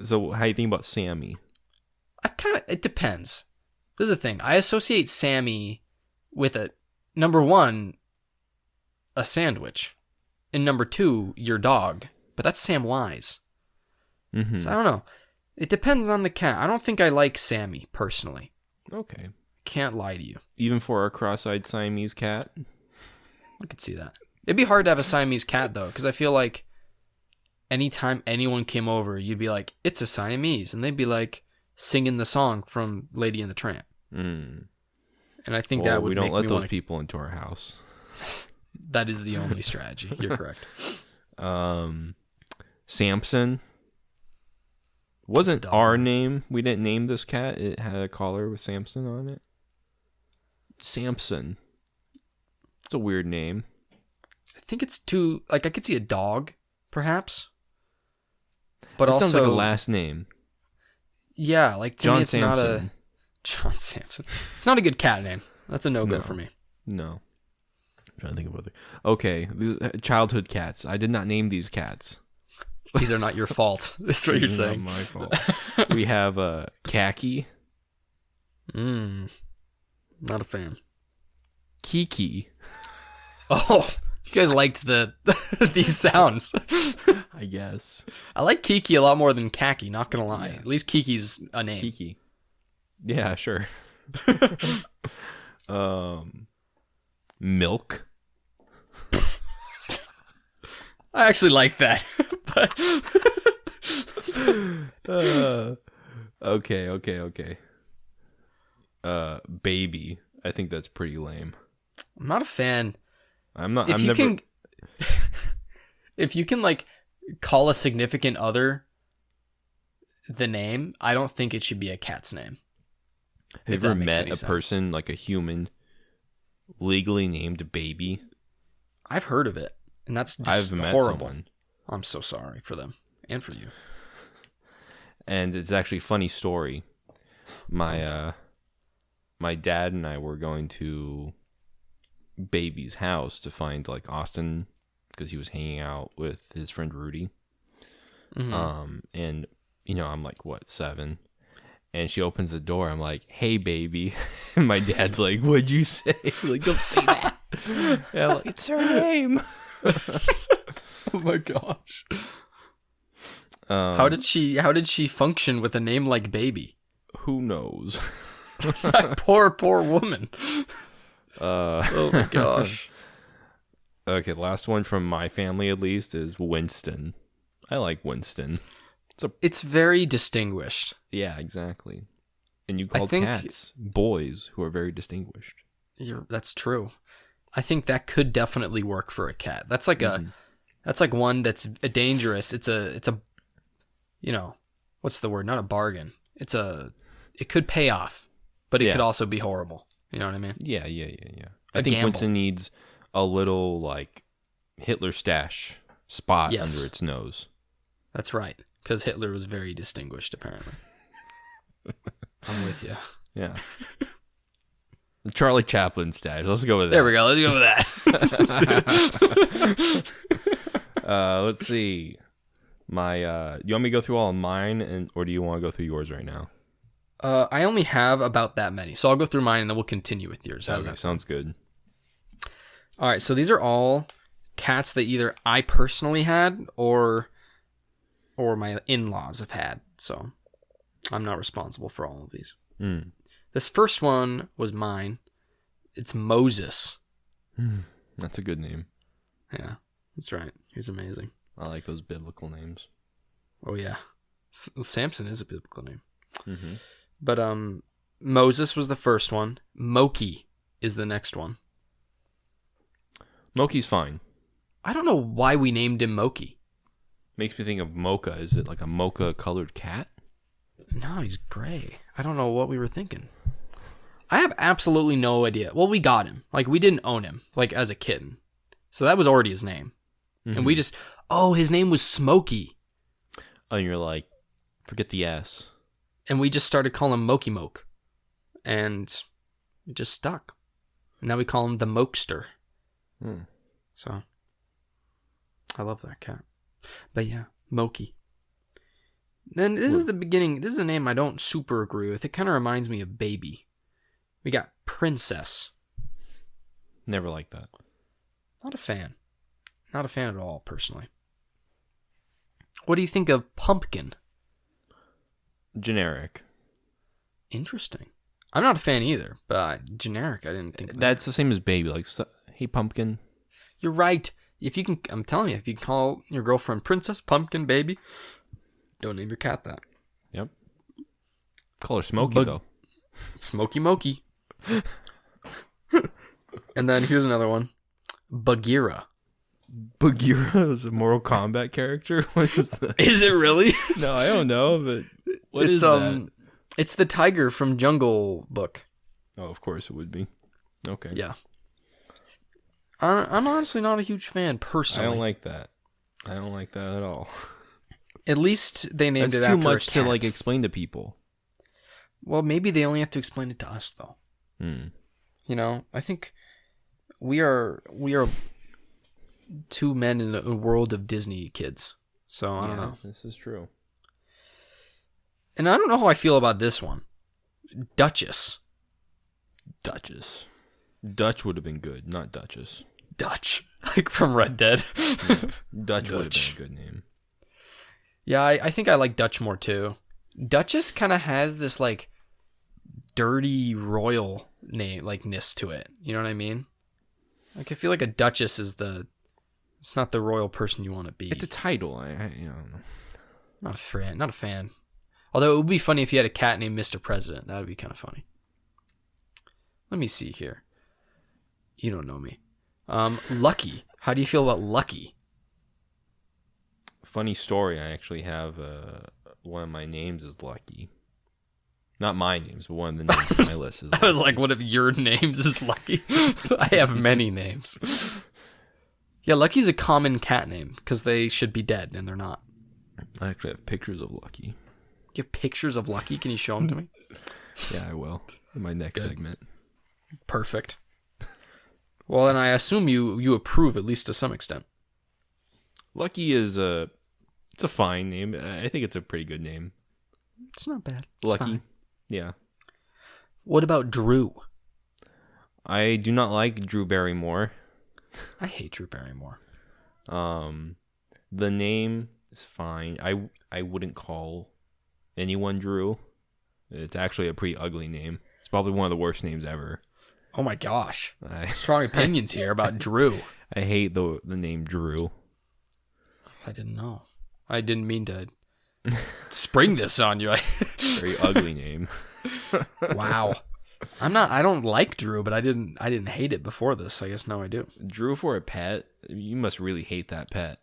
So, how do you think about Sammy? It depends. This is the thing. I associate Sammy with number one, a sandwich, and number two, your dog. But that's Samwise. Mm-hmm. So I don't know. It depends on the cat. I don't think I like Sammy personally. Okay. Can't lie to you. Even for a cross-eyed Siamese cat? I could see that. It'd be hard to have a Siamese cat though, because I feel like anytime anyone came over, you'd be like, "It's a Siamese," and they'd be like singing the song from Lady and the Tramp. Mm. And I think that would we don't make let me those wanna... people into our house. That is the only strategy. You're correct. Samson wasn't our name. We didn't name this cat. It had a collar with Samson on it. Samson. It's a weird name. I think it's too I could see a dog, perhaps. But it also sounds like a last name. Yeah, like to John me it's Samson. not a John Samson. It's not a good cat name. That's a no-go for me. No. I'm trying to think of other. Okay, these childhood cats. I did not name these cats. These are not your fault. That's what you're saying. Not my fault. We have Khaki. Not a fan. Kiki. Oh, you guys liked these sounds. I guess. I like Kiki a lot more than Khaki, not gonna lie. Yeah. At least Kiki's a name. Kiki. Yeah, sure. Milk. I actually like that. Okay. Baby. I think that's pretty lame. I'm not a fan. If you can like call a significant other the name, I don't think it should be a cat's name. Have you ever met a person, like a human, legally named Baby? I've heard of it, and that's just horrible. Met someone. I'm so sorry for them and for you. And it's actually a funny story. My dad and I were going to Baby's house to find like Austin because he was hanging out with his friend Rudy. Mm-hmm. And I'm like, what, 7? And she opens the door. I'm like, "Hey, baby." And my dad's like, "What'd you say?" Like, don't say that. And I'm like, it's her name. Oh my gosh. How did she function with a name like Baby? Who knows? That poor woman. Oh my gosh. Okay, last one from my family at least is Winston. I like Winston. It's very distinguished. Yeah, exactly. And you call cats boys who are very distinguished. That's true. I think that could definitely work for a cat. That's like that's like one that's dangerous. It's a what's the word? Not a bargain. It could pay off, but it could also be horrible. You know what I mean? Yeah. I think Winston needs a little like Hitler stash spot under its nose. That's right. Because Hitler was very distinguished, apparently. I'm with you. Yeah. The Charlie Chaplin stash. Let's go with that. There we go. Let's go with that. Let's see. You want me to go through all of mine, or do you want to go through yours right now? I only have about that many, so I'll go through mine and then we'll continue with yours. How's that? Sounds good. All right, so these are all cats that either I personally had or or my in-laws have had. So I'm not responsible for all of these. Mm. This first one was mine. It's Moses. That's a good name. Yeah, that's right. He's amazing. I like those biblical names. Oh, yeah. Samson is a biblical name. Mm-hmm. But Moses was the first one. Moki is the next one. Moki's fine. I don't know why we named him Moki. Makes me think of mocha. Is it like a mocha-colored cat? No, he's gray. I don't know what we were thinking. I have absolutely no idea. Well, we got him. Like, we didn't own him, like, as a kitten. So that was already his name. Mm-hmm. And we just, his name was Smokey. Oh, and you're like, forget the S. And we just started calling him Moki Moke. And it just stuck. And now we call him the Mokester. So, I love that cat. But yeah, Moki. Then this is the beginning. This is a name I don't super agree with. It kind of reminds me of Baby. We got Princess. Never liked that. Not a fan. Not a fan at all, personally. What do you think of Pumpkin? Generic. Interesting. I'm not a fan either, but generic, I didn't think that. That's the same as Baby. Like, hey, Pumpkin. You're right. If you can, I'm telling you, if you can call your girlfriend Princess, Pumpkin, Baby, don't name your cat that. Yep. Call her Smokey, though. Smokey Moki. And then here's another one. Bagheera. Bagheera is a Mortal Kombat character? What is that? Is it really? No, I don't know, but what is that? It's the tiger from Jungle Book. Oh, of course it would be. Okay. Yeah. I'm honestly not a huge fan, personally. I don't like that. I don't like that at all. At least they named it after a cat. That's too much to, explain to people. Well, maybe they only have to explain it to us, though. You know, I think we are two men in a world of Disney kids. So, I don't know. This is true. And I don't know how I feel about this one. Duchess. Dutch would have been good, not Duchess. Dutch. Like from Red Dead. Dutch would have been a good name. Yeah, I think I like Dutch more too. Duchess kind of has this like dirty royal name likeness to it. You know what I mean? Like I feel like a duchess is it's not the royal person you want to be. It's a title. I don't know. Not a fan. Although it would be funny if you had a cat named Mr. President. That would be kind of funny. Let me see here. You don't know me. Lucky. How do you feel about Lucky? Funny story. I actually have one of my names is Lucky. Not my names, but one of the names on my list is Lucky. I was like, what if your names is Lucky? I have many names. Yeah, Lucky's a common cat name because they should be dead and they're not. I actually have pictures of Lucky. You have pictures of Lucky? Can you show them to me? Yeah, I will. In my next segment. Perfect. Well, then I assume you approve, at least to some extent. Lucky is it's a fine name. I think it's a pretty good name. It's not bad. It's Lucky. fine. Yeah. What about Drew? I do not like Drew Barrymore. I hate Drew Barrymore. The name is fine. I wouldn't call anyone Drew. It's actually a pretty ugly name. It's probably one of the worst names ever. Oh my gosh. Strong opinions here about Drew. I hate the name Drew. I didn't know. I didn't mean to spring this on you. Very ugly name. Wow. I don't like Drew, but I didn't hate it before this. I guess now I do. Drew for a pet? You must really hate that pet.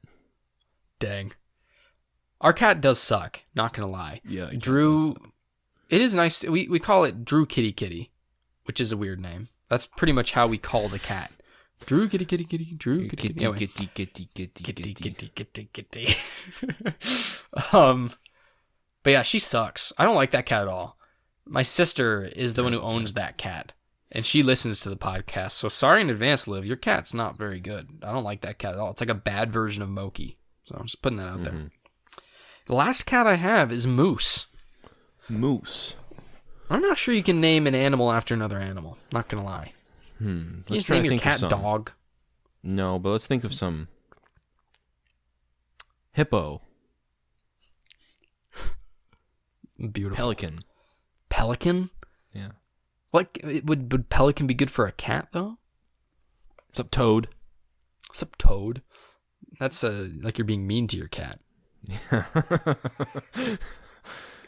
Dang. Our cat does suck, not gonna lie. Yeah. Drew, it is nice. We call it Drew Kitty Kitty, which is a weird name. That's pretty much how we call the cat. Drew Kitty Kitty Kitty. Drew Kitty Kitty. Anyway. Kitty. But yeah, she sucks. I don't like that cat at all. My sister is the one who owns that cat, and she listens to the podcast. So sorry in advance, Liv. Your cat's not very good. I don't like that cat at all. It's like a bad version of Moki. So I'm just putting that out there. The last cat I have is Moose. Moose. I'm not sure you can name an animal after another animal. Not gonna lie. You just name your cat Dog. No, but let's think of some. Hippo. Beautiful. Pelican. Pelican? Yeah. What would pelican be good for a cat though? What's up, Toad? What's up, Toad? That's like you're being mean to your cat. Yeah.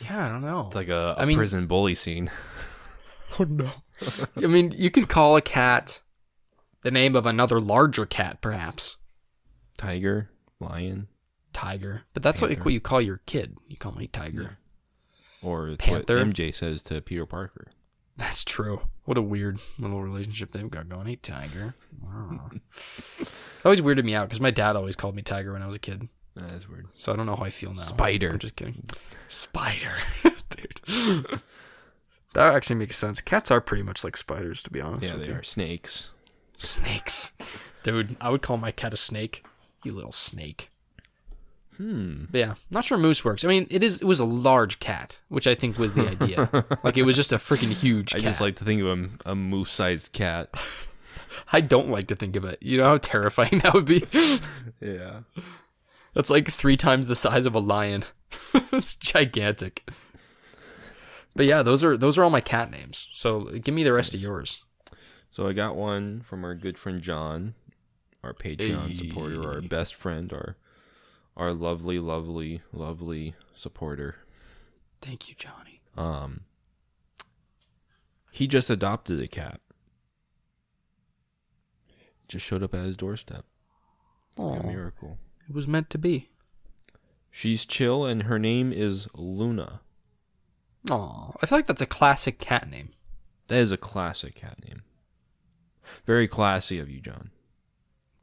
Yeah, I don't know. It's like a prison bully scene. Oh no. I mean, you could call a cat the name of another larger cat, perhaps. Tiger, lion, Tiger. But that's Panther. what you call your kid. You call me Tiger. or it's Panther. what MJ says to Peter Parker. That's true. What a weird little relationship they've got going. Hey, Tiger. Wow. It always weirded me out because my dad always called me Tiger when I was a kid. That's weird. So I don't know how I feel now. Spider. I'm just kidding. Spider. Dude. That actually makes sense. Cats are pretty much like spiders, to be honest. Yeah, with they you. are snakes. Snakes. Dude, I would call my cat a snake. You little snake. But yeah, not sure moose works. I mean, it was a large cat, which I think was the idea. Like, it was just a freaking huge cat. I just like to think of a moose-sized cat. I don't like to think of it. You know how terrifying that would be? Yeah. That's like 3 times the size of a lion. It's gigantic. But yeah, those are all my cat names. So give me the rest of yours. So I got one from our good friend John, our Patreon supporter, our best friend, our lovely, lovely, lovely supporter. Thank you, Johnny. He just adopted a cat. Just showed up at his doorstep. It's like a miracle. It was meant to be. She's chill, and her name is Luna. Aw, I feel like that's a classic cat name. That is a classic cat name. Very classy of you, John.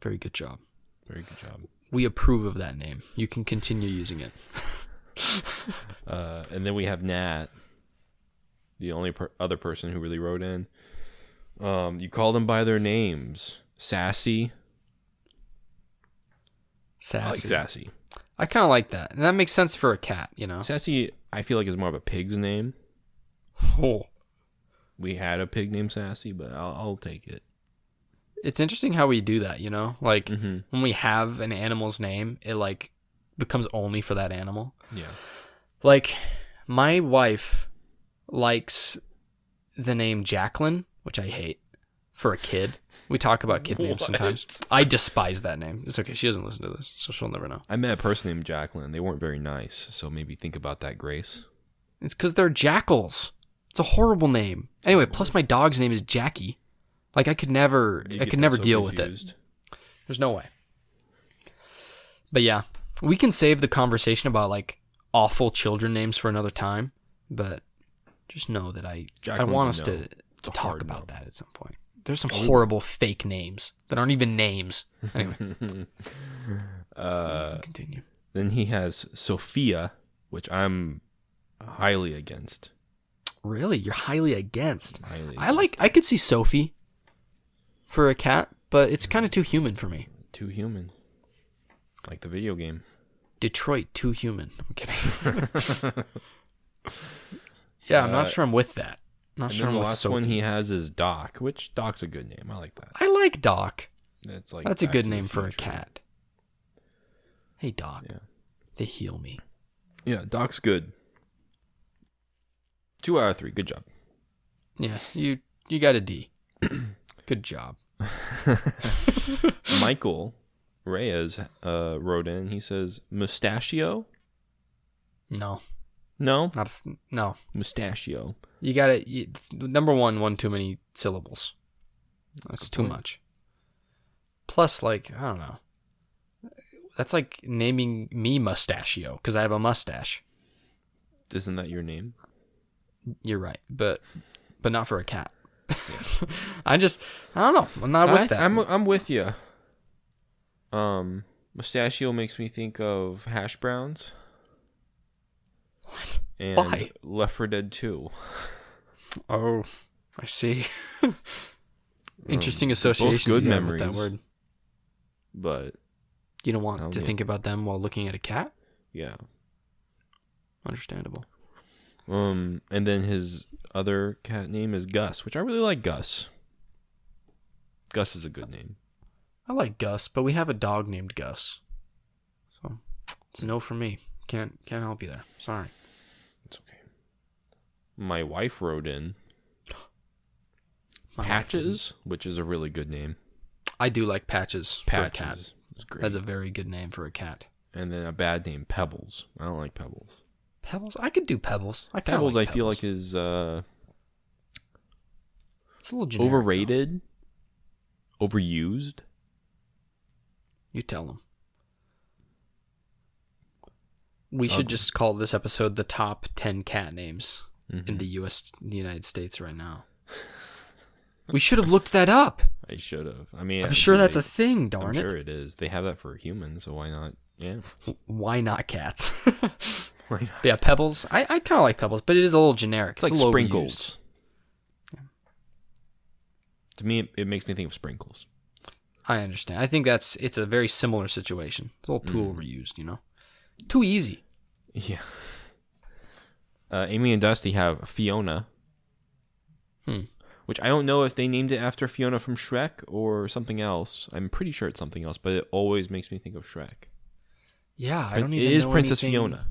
Very good job. Very good job. We approve of that name. You can continue using it. And then we have Nat, the only other person who really wrote in. You call them by their names. Sassy. Sassy. I like Sassy. I kind of like that. And that makes sense for a cat, you know? Sassy, I feel like, is more of a pig's name. Oh. We had a pig named Sassy, but I'll take it. It's interesting how we do that, you know? Like, Mm-hmm. when we have an animal's name, it, like, becomes only for that animal. Yeah. Like, my wife likes the name Jacqueline, which I hate, for a kid. We talk about kid names sometimes. I despise that name. It's okay. She doesn't listen to this, so she'll never know. I met a person named Jacqueline. They weren't very nice, so maybe think about that, Grace. It's because they're jackals. It's a horrible name. Anyway, plus my dog's name is Jackie. Like, I could never deal with it. There's no way. But yeah, we can save the conversation about, like, awful children names for another time. But just know that I want us to talk about that at some point. There's some horrible fake names that aren't even names. Anyway. Continue. Then he has Sophia, which I'm highly against. Really? You're highly against? Highly I could see Sophie for a cat, but it's kind of too human for me. Too human. Like the video game. Detroit, too human. I'm kidding. Yeah, I'm not sure I'm with that. Not sure I'm the with last Sophie. one he has is Doc, which Doc's a good name. I like that. I like Doc. That's a good name for a future. cat. Hey, Doc. Yeah. They heal me. Yeah, Doc's good. 2 out of 3. Good job. Yeah, you got a D. Good job. Michael Reyes wrote in. He says, Mustachio? No. No? No. Mustachio. You got to... Number one too many syllables. That's too much. Plus, like, I don't know. That's like naming me Mustachio, because I have a mustache. Isn't that your name? You're right, but not for a cat. I don't know. I'm not with that. I'm with you. Mustachio makes me think of hash browns. What? And Why? Left 4 Dead 2. Oh, I see. Interesting associations good you have memories. with that word. But You don't want to think about them while looking at a cat? yeah. Understandable. And then his other cat name is Gus, which I really like Gus. Gus is a good name. I like Gus, but we have a dog named Gus. So it's a no for me. Can't help you there. Sorry. It's okay. My wife wrote in My wife Patches, which is a really good name. I do like Patches for a cat. Patches is great. That's a very good name for a cat. And then a bad name, Pebbles. I don't like Pebbles. Pebbles? I could do Pebbles. Pebbles, like I feel like is it's a little generic, overrated, overused. You tell them. We should just call this episode the top 10 cat names in the United States right now. We should have looked that up. I should have. I mean, I'm sure that's a thing, darn it. I'm sure it is. They have that for humans, so why not? Yeah. Why not cats? Why not? But yeah, Pebbles. I kind of like Pebbles, but it is a little generic. It's like a little sprinkles. Yeah. To me, it makes me think of sprinkles. I understand. I think it's a very similar situation. It's a little too overused, Too easy. Yeah. Amy and Dusty have Fiona. Which I don't know if they named it after Fiona from Shrek or something else. I'm pretty sure it's something else, but it always makes me think of Shrek. Yeah, I don't even know. It is Princess anything. Fiona.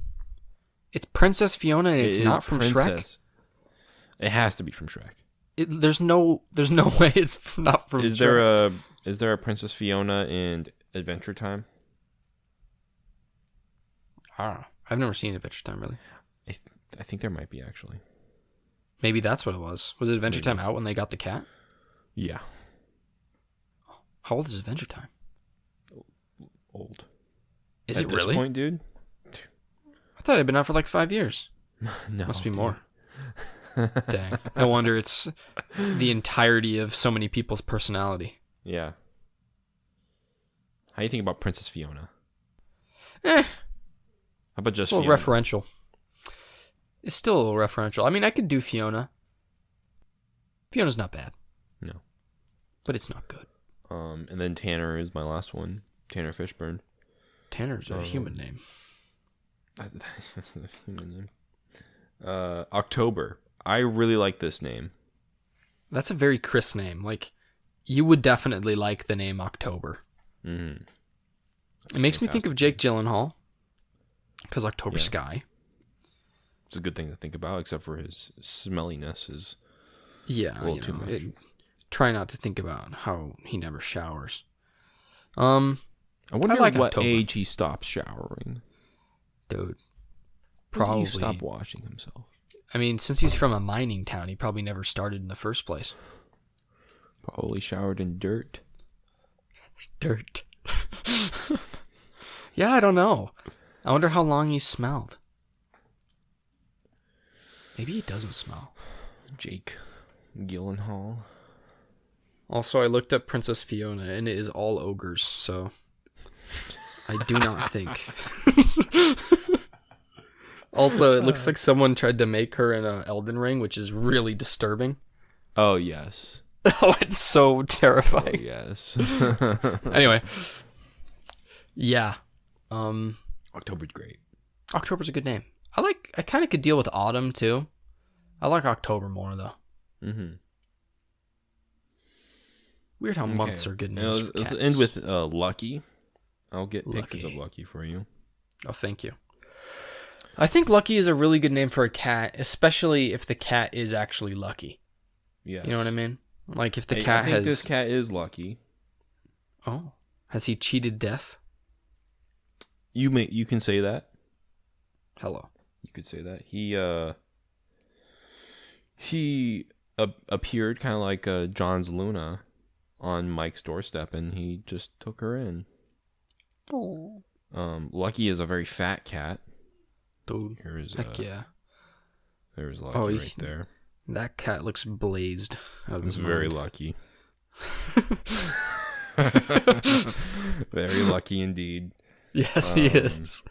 It's Princess Fiona, and it's not from Shrek. It has to be from Shrek. There's no way it's not from Shrek. Is there a Princess Fiona in Adventure Time? I don't know. I've never seen Adventure Time, really. I think there might be, actually. Maybe that's what it was. Was it Adventure Time out when they got the cat? Yeah. How old is Adventure Time? Old. Is At it this really? point, dude? I thought it had been out for like 5 years. No. Must be dude. more. Dang. No wonder it's the entirety of so many people's personality. Yeah. How do you think about Princess Fiona? How about just a little Fiona? referential. It's still a little referential. I mean, I could do Fiona. Fiona's not bad. No. But it's not good. And then Tanner is my last one. Tanner Fishburne. Tanner's a human name. That's a human name. October. I really like this name. That's a very Chris name. Like, you would definitely like the name October. Mm-hmm. It makes me think of Jake Gyllenhaal. Because October Sky. It's a good thing to think about, except for his smelliness is a little too much. Try not to think about how he never showers. I wonder like what October. age he stopped showering. Dude. Probably Probably. stop washing himself. I mean, since he's from a mining town, he probably never started in the first place. Probably showered in dirt. Dirt. Yeah, I don't know. I wonder how long he smelled. Maybe he doesn't smell. Jake Gyllenhaal. Also, I looked up Princess Fiona, and it is all ogres, so I do not think. Also, it looks like someone tried to make her in a Elden Ring, which is really disturbing. Oh, yes. Oh, it's so terrifying. Oh, yes. Anyway. Yeah. October's great. October's a good name. I kind of could deal with autumn, too. I like October more, though. Mm-hmm. Weird how months are good names for let's cats. end with Lucky. I'll get pictures Lucky. of Lucky for you. Oh, thank you. I think Lucky is a really good name for a cat, especially if the cat is actually lucky. Yes. You know what I mean? Like if the I cat think has... this cat is lucky. Oh. Has he cheated death? You can say that. Hello. You could say that. He appeared kind of like John's Luna on Mike's doorstep, and he just took her in. Oh. Lucky is a very fat cat. Dude. Heck yeah. There's Lucky right there. That cat looks blazed out of his mind. Very lucky. Very lucky indeed. Yes, he is.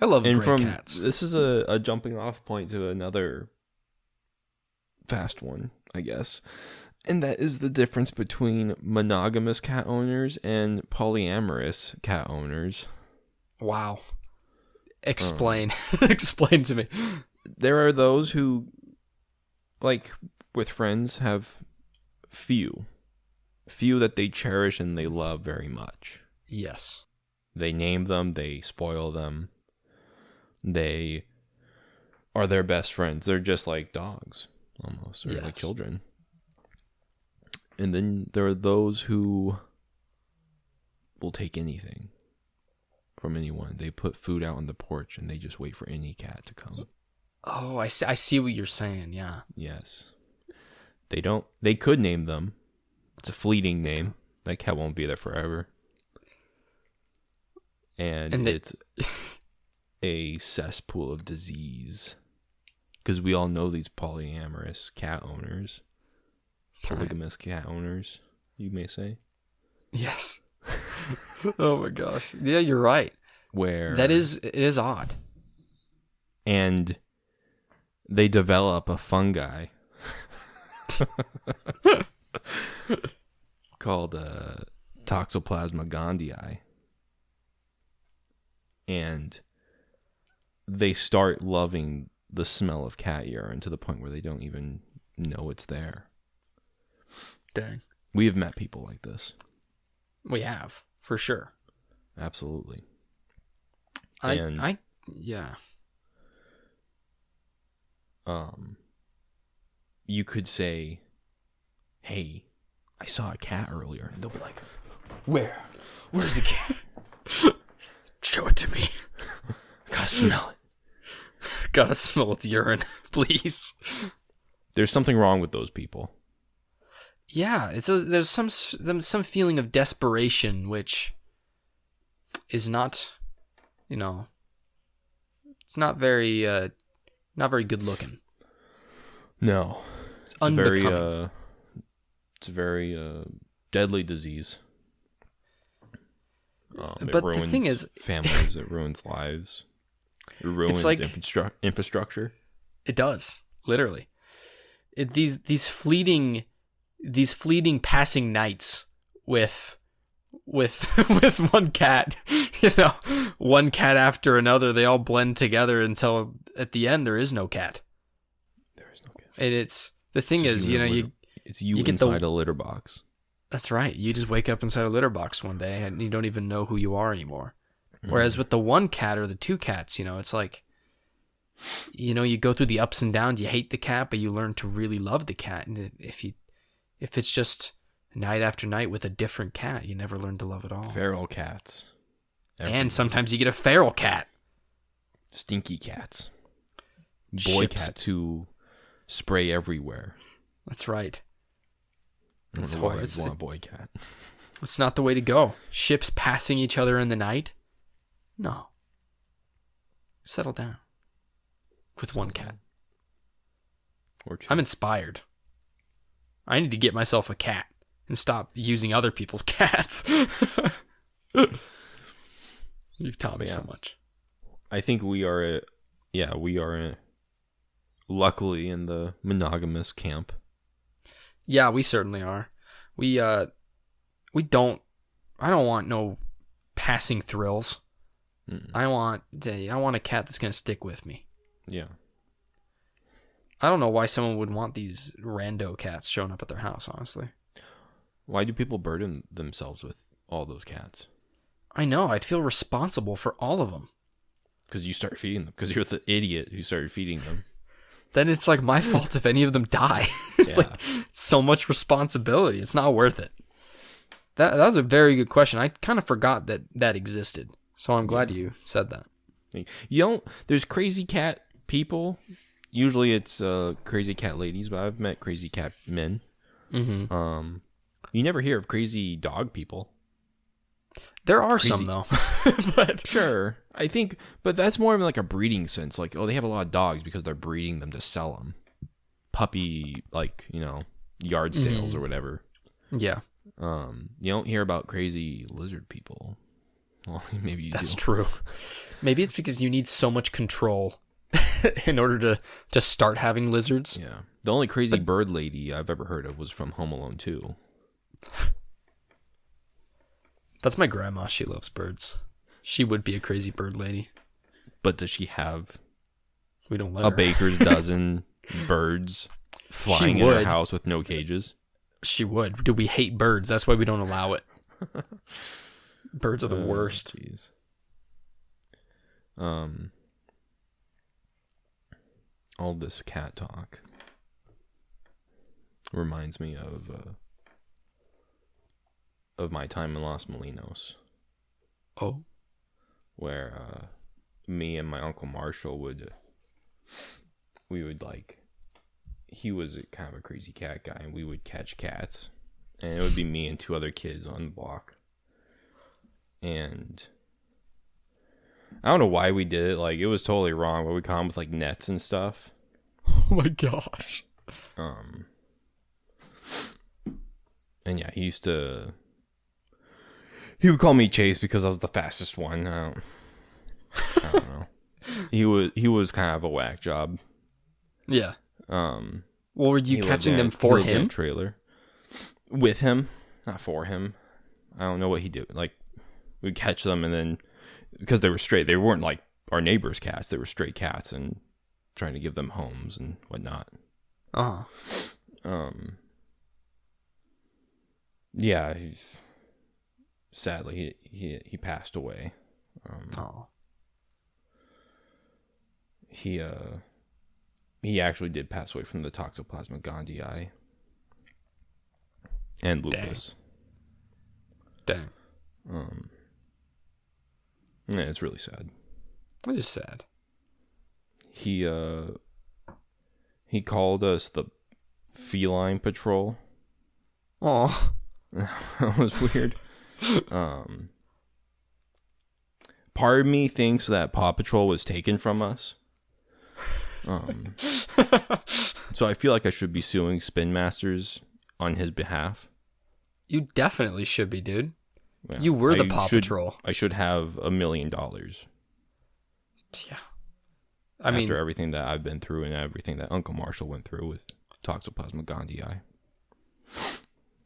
I love gray cats. This is a jumping off point to another fast one, I guess. And that is the difference between monogamous cat owners and polyamorous cat owners. Wow. Explain. Explain to me. There are those who, like with friends, have few that they cherish and they love very much. Yes. They name them, they spoil them, they are their best friends. They're just like dogs, almost, or Yes. like children. And then there are those who will take anything from anyone. They put food out on the porch and they just wait for any cat to come. Oh, I see what you're saying. Yeah. Yes. They could name them. It's a fleeting name. That cat won't be there forever. And it's a cesspool of disease. Because we all know these polyamorous cat owners. Polygamous cat owners, you may say. Yes. Oh my gosh. Yeah, you're right. Where it is odd. And they develop a fungi called Toxoplasma gondii. And they start loving the smell of cat urine to the point where they don't even know it's there. Dang. We have met people like this. We have, for sure. Absolutely. Yeah. You could say, hey, I saw a cat earlier. And they'll be like, where? Where's the cat? Show it to me. I gotta smell it. Gotta smell its urine, please. There's something wrong with those people. Yeah, there's some feeling of desperation, which is not, it's not very good looking. No, it's unbecoming. It's a very deadly disease. But the thing is, families. It ruins lives. It ruins infrastructure. It does, literally. These fleeting passing nights with one cat, one cat after another, they all blend together until at the end there is no cat. There is no cat. And the thing is, it's you inside a litter box. That's right. You just wake up inside a litter box one day and you don't even know who you are anymore. Whereas with the one cat or the two cats, it's like, you go through the ups and downs. You hate the cat, but you learn to really love the cat. And if it's just night after night with a different cat, you never learn to love it all. Feral cats. And sometimes you get a feral cat. Stinky cats. Boy cats who spray everywhere. That's right. I don't know why you want a boy cat. It's not the way to go. Ships passing each other in the night? No. Settle down. With one cat. Or two. I'm inspired. I need to get myself a cat and stop using other people's cats. You've taught me so much. I think we are luckily in the monogamous camp. Yeah, we certainly are. I don't want no passing thrills. Mm-mm. I want a cat that's going to stick with me. Yeah. I don't know why someone would want these rando cats showing up at their house, honestly. Why do people burden themselves with all those cats? I know. I'd feel responsible for all of them. Because you start feeding them. Because you're the idiot who started feeding them. Then it's like my fault if any of them die. It's like so much responsibility. It's not worth it. That was a very good question. I kind of forgot that existed. So I'm glad you said that. There's crazy cat people. Usually it's crazy cat ladies, but I've met crazy cat men. Mm-hmm. You never hear of crazy dog people. There are some though. But sure. I think, but that's more of like a breeding sense. Like, they have a lot of dogs because they're breeding them to sell them. Puppy, yard sales or whatever. Yeah. You don't hear about crazy lizard people. Well, maybe you do. That's true. Maybe it's because you need so much control in order to start having lizards. Yeah. The only crazy bird lady I've ever heard of was from Home Alone 2. That's my grandma. She loves birds. She would be a crazy bird lady. But does she have we don't let her. baker's dozen birds flying in her house with no cages? She would. Do we hate birds? That's why we don't allow it. Birds are the worst. Jeez. all this cat talk reminds me of my time in Los Molinos. Oh. Where me and my Uncle Marshall we would like, he was kind of a crazy cat guy, and we would catch cats, and it would be me and 2 other kids on the block. And I don't know why we did it. Like, it was totally wrong, but we caught him with like nets and stuff. Oh my gosh. And yeah, he would call me Chase because I was the fastest one. I don't know. He was kind of a whack job. Yeah. Well, were you catching them for him? Trailer. With him, not for him. I don't know what he did. Like, we'd catch them, and then because they were stray, they weren't like our neighbors' cats. They were stray cats, and trying to give them homes and whatnot. Yeah. Sadly, he passed away. He actually did pass away from the Toxoplasma gondii and lupus. Dang. Yeah, it's really sad. It is sad. He called us the feline patrol. Oh, that was weird. Part of me thinks that Paw Patrol was taken from us. So I feel like I should be suing Spin Masters on his behalf. You definitely should be, dude. Yeah, you were the Paw Patrol. I should have $1 million. Yeah. After everything that I've been through and everything that Uncle Marshall went through with Toxoplasma gondii.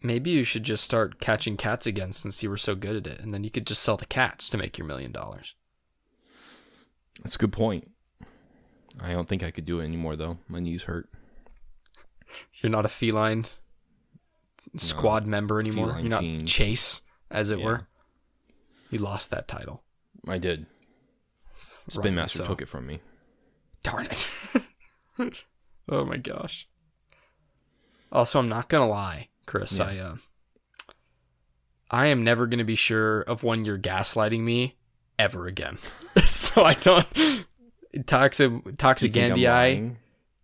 Maybe you should just start catching cats again since you were so good at it, and then you could just sell the cats to make your $1 million. That's a good point. I don't think I could do it anymore, though. My knees hurt. You're not a feline squad member anymore. You're not fiend. Chase, as it were. You lost that title. I did. Spin Master took it from me. Darn it. Oh my gosh. Also, I'm not gonna lie, Chris. Yeah. I am never gonna be sure of when you're gaslighting me ever again. So I don't. Toxigandii.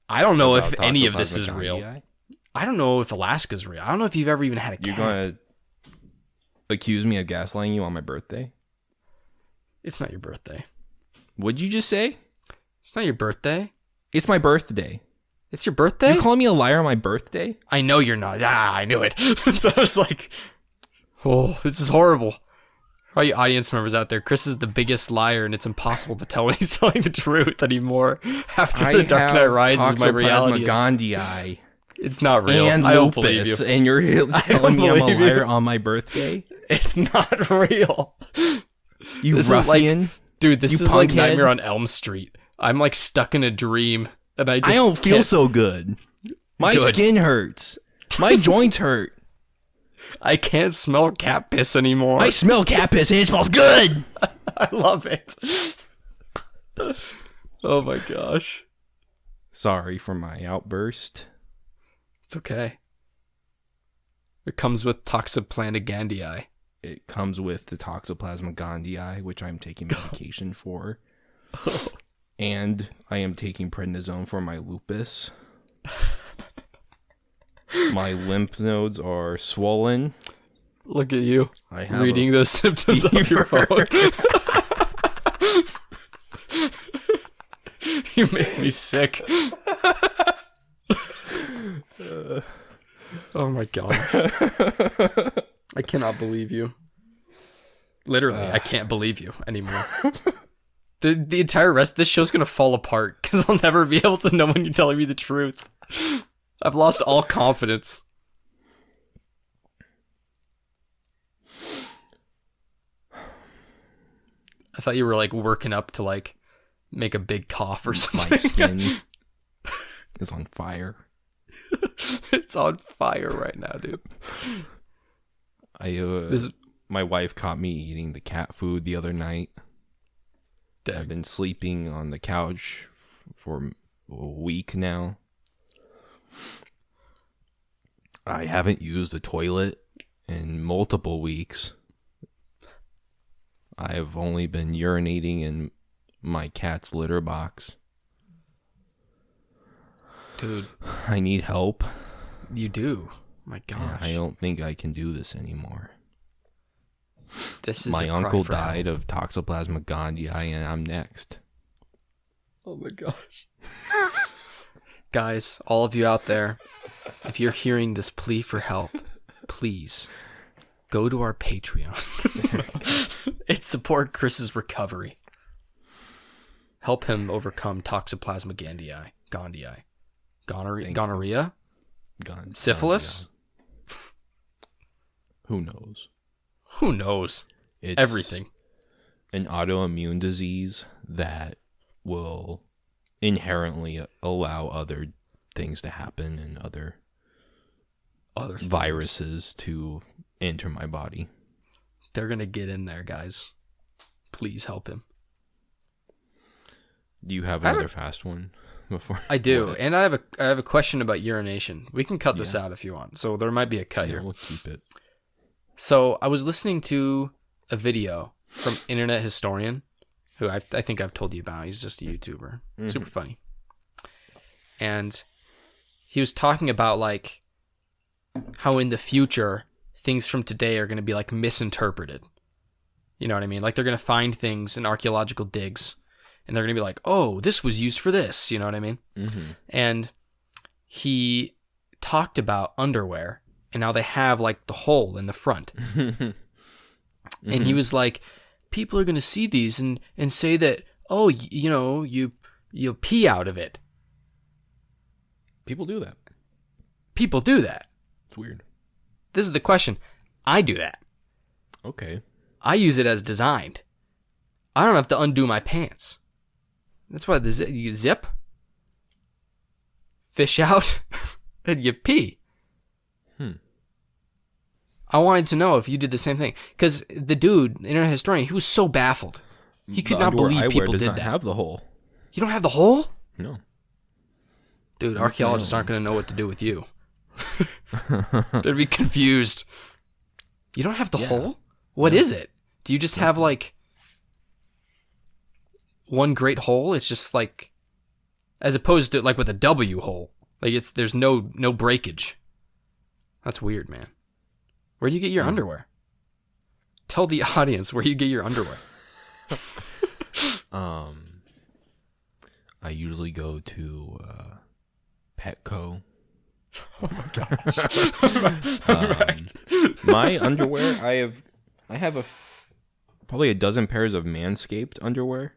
I don't know if any of this is real. I don't know if Alaska's real. I don't know if you've ever even had a cat. You're gonna accuse me of gaslighting you on my birthday? It's not your birthday. What'd you just say? It's not your birthday. It's my birthday. It's your birthday? You calling me a liar on my birthday? I know you're not. I knew it. I was like, oh, this is horrible. All you audience members out there, Chris is the biggest liar, and it's impossible to tell when he's telling the truth anymore. After The Dark Knight Rises, my reality gondii. It's not real. And I don't lupus, believe you. and you're telling me I'm a liar on my birthday? It's not real. You this ruffian. Is like, dude, this is like Nightmare on Elm Street. I'm like stuck in a dream, and I don't feel so good. My skin hurts. My joints hurt. I can't smell cat piss anymore. I smell cat piss and it smells good. I love it. Oh my gosh. Sorry for my outburst. It's okay. It comes with Toxoplasma gondii. It comes with the Toxoplasma gondii, which I'm taking medication for. And I am taking prednisone for my lupus. My lymph nodes are swollen. Look at you. I have reading those symptoms off your phone. You make me sick. Oh my god. I cannot believe you. Literally, I can't believe you anymore. The entire rest of this show's gonna fall apart because I'll never be able to know when you're telling me the truth. I've lost all confidence. I thought you were like working up to like make a big cough or something. My skin is on fire. It's on fire right now, dude. My wife caught me eating the cat food the other night. Dang. I've been sleeping on the couch for week now. I haven't used the toilet in multiple weeks. I've only been urinating in my cat's litter box. Dude. I need help. You do? My gosh. I don't think I can do this anymore. This is my a cry uncle for died help. of Toxoplasma gondii, and I'm next. Oh my gosh. Guys, all of you out there, if you're hearing this plea for help, please go to our Patreon and support Chris's recovery. Help him overcome Toxoplasma gondii. Gonorrhea? Syphilis? Who knows? Who knows? It's everything. An autoimmune disease that will inherently allow other things to happen and other viruses to enter my body. They're going to get in there, guys. Please help him. Do you have another fast one before? I do. What? And I have a question about urination. We can cut this out if you want. So there might be a cut here. We'll keep it. So I was listening to a video from Internet Historian, who I think I've told you about. He's just a YouTuber. Mm-hmm. Super funny. And he was talking about like how in the future things from today are going to be like misinterpreted. You know what I mean? Like they're going to find things in archaeological digs and they're going to be like, oh, this was used for this. You know what I mean? Mm-hmm. And he talked about underwear and how they have like the hole in the front. Mm-hmm. And he was like, people are going to see these and say that, oh, you know, you pee out of it. People do that. People do that. It's weird. This is the question. I do that. Okay. I use it as designed. I don't have to undo my pants. That's why you zip, fish out, and you pee. I wanted to know if you did the same thing. Because the dude, Internet Historian, he was so baffled. He could not believe people did that. Have the hole. You don't have the hole? No. Dude, archaeologists aren't going to know what to do with you. They'd be confused. You don't have the hole? What is it? Do you just have like one great hole? It's just like, as opposed to like with a W hole. Like there's no breakage. That's weird, man. Where do you get your underwear? Tell the audience where you get your underwear. I usually go to Petco. Oh my gosh! My underwear, I have probably a dozen pairs of Manscaped underwear.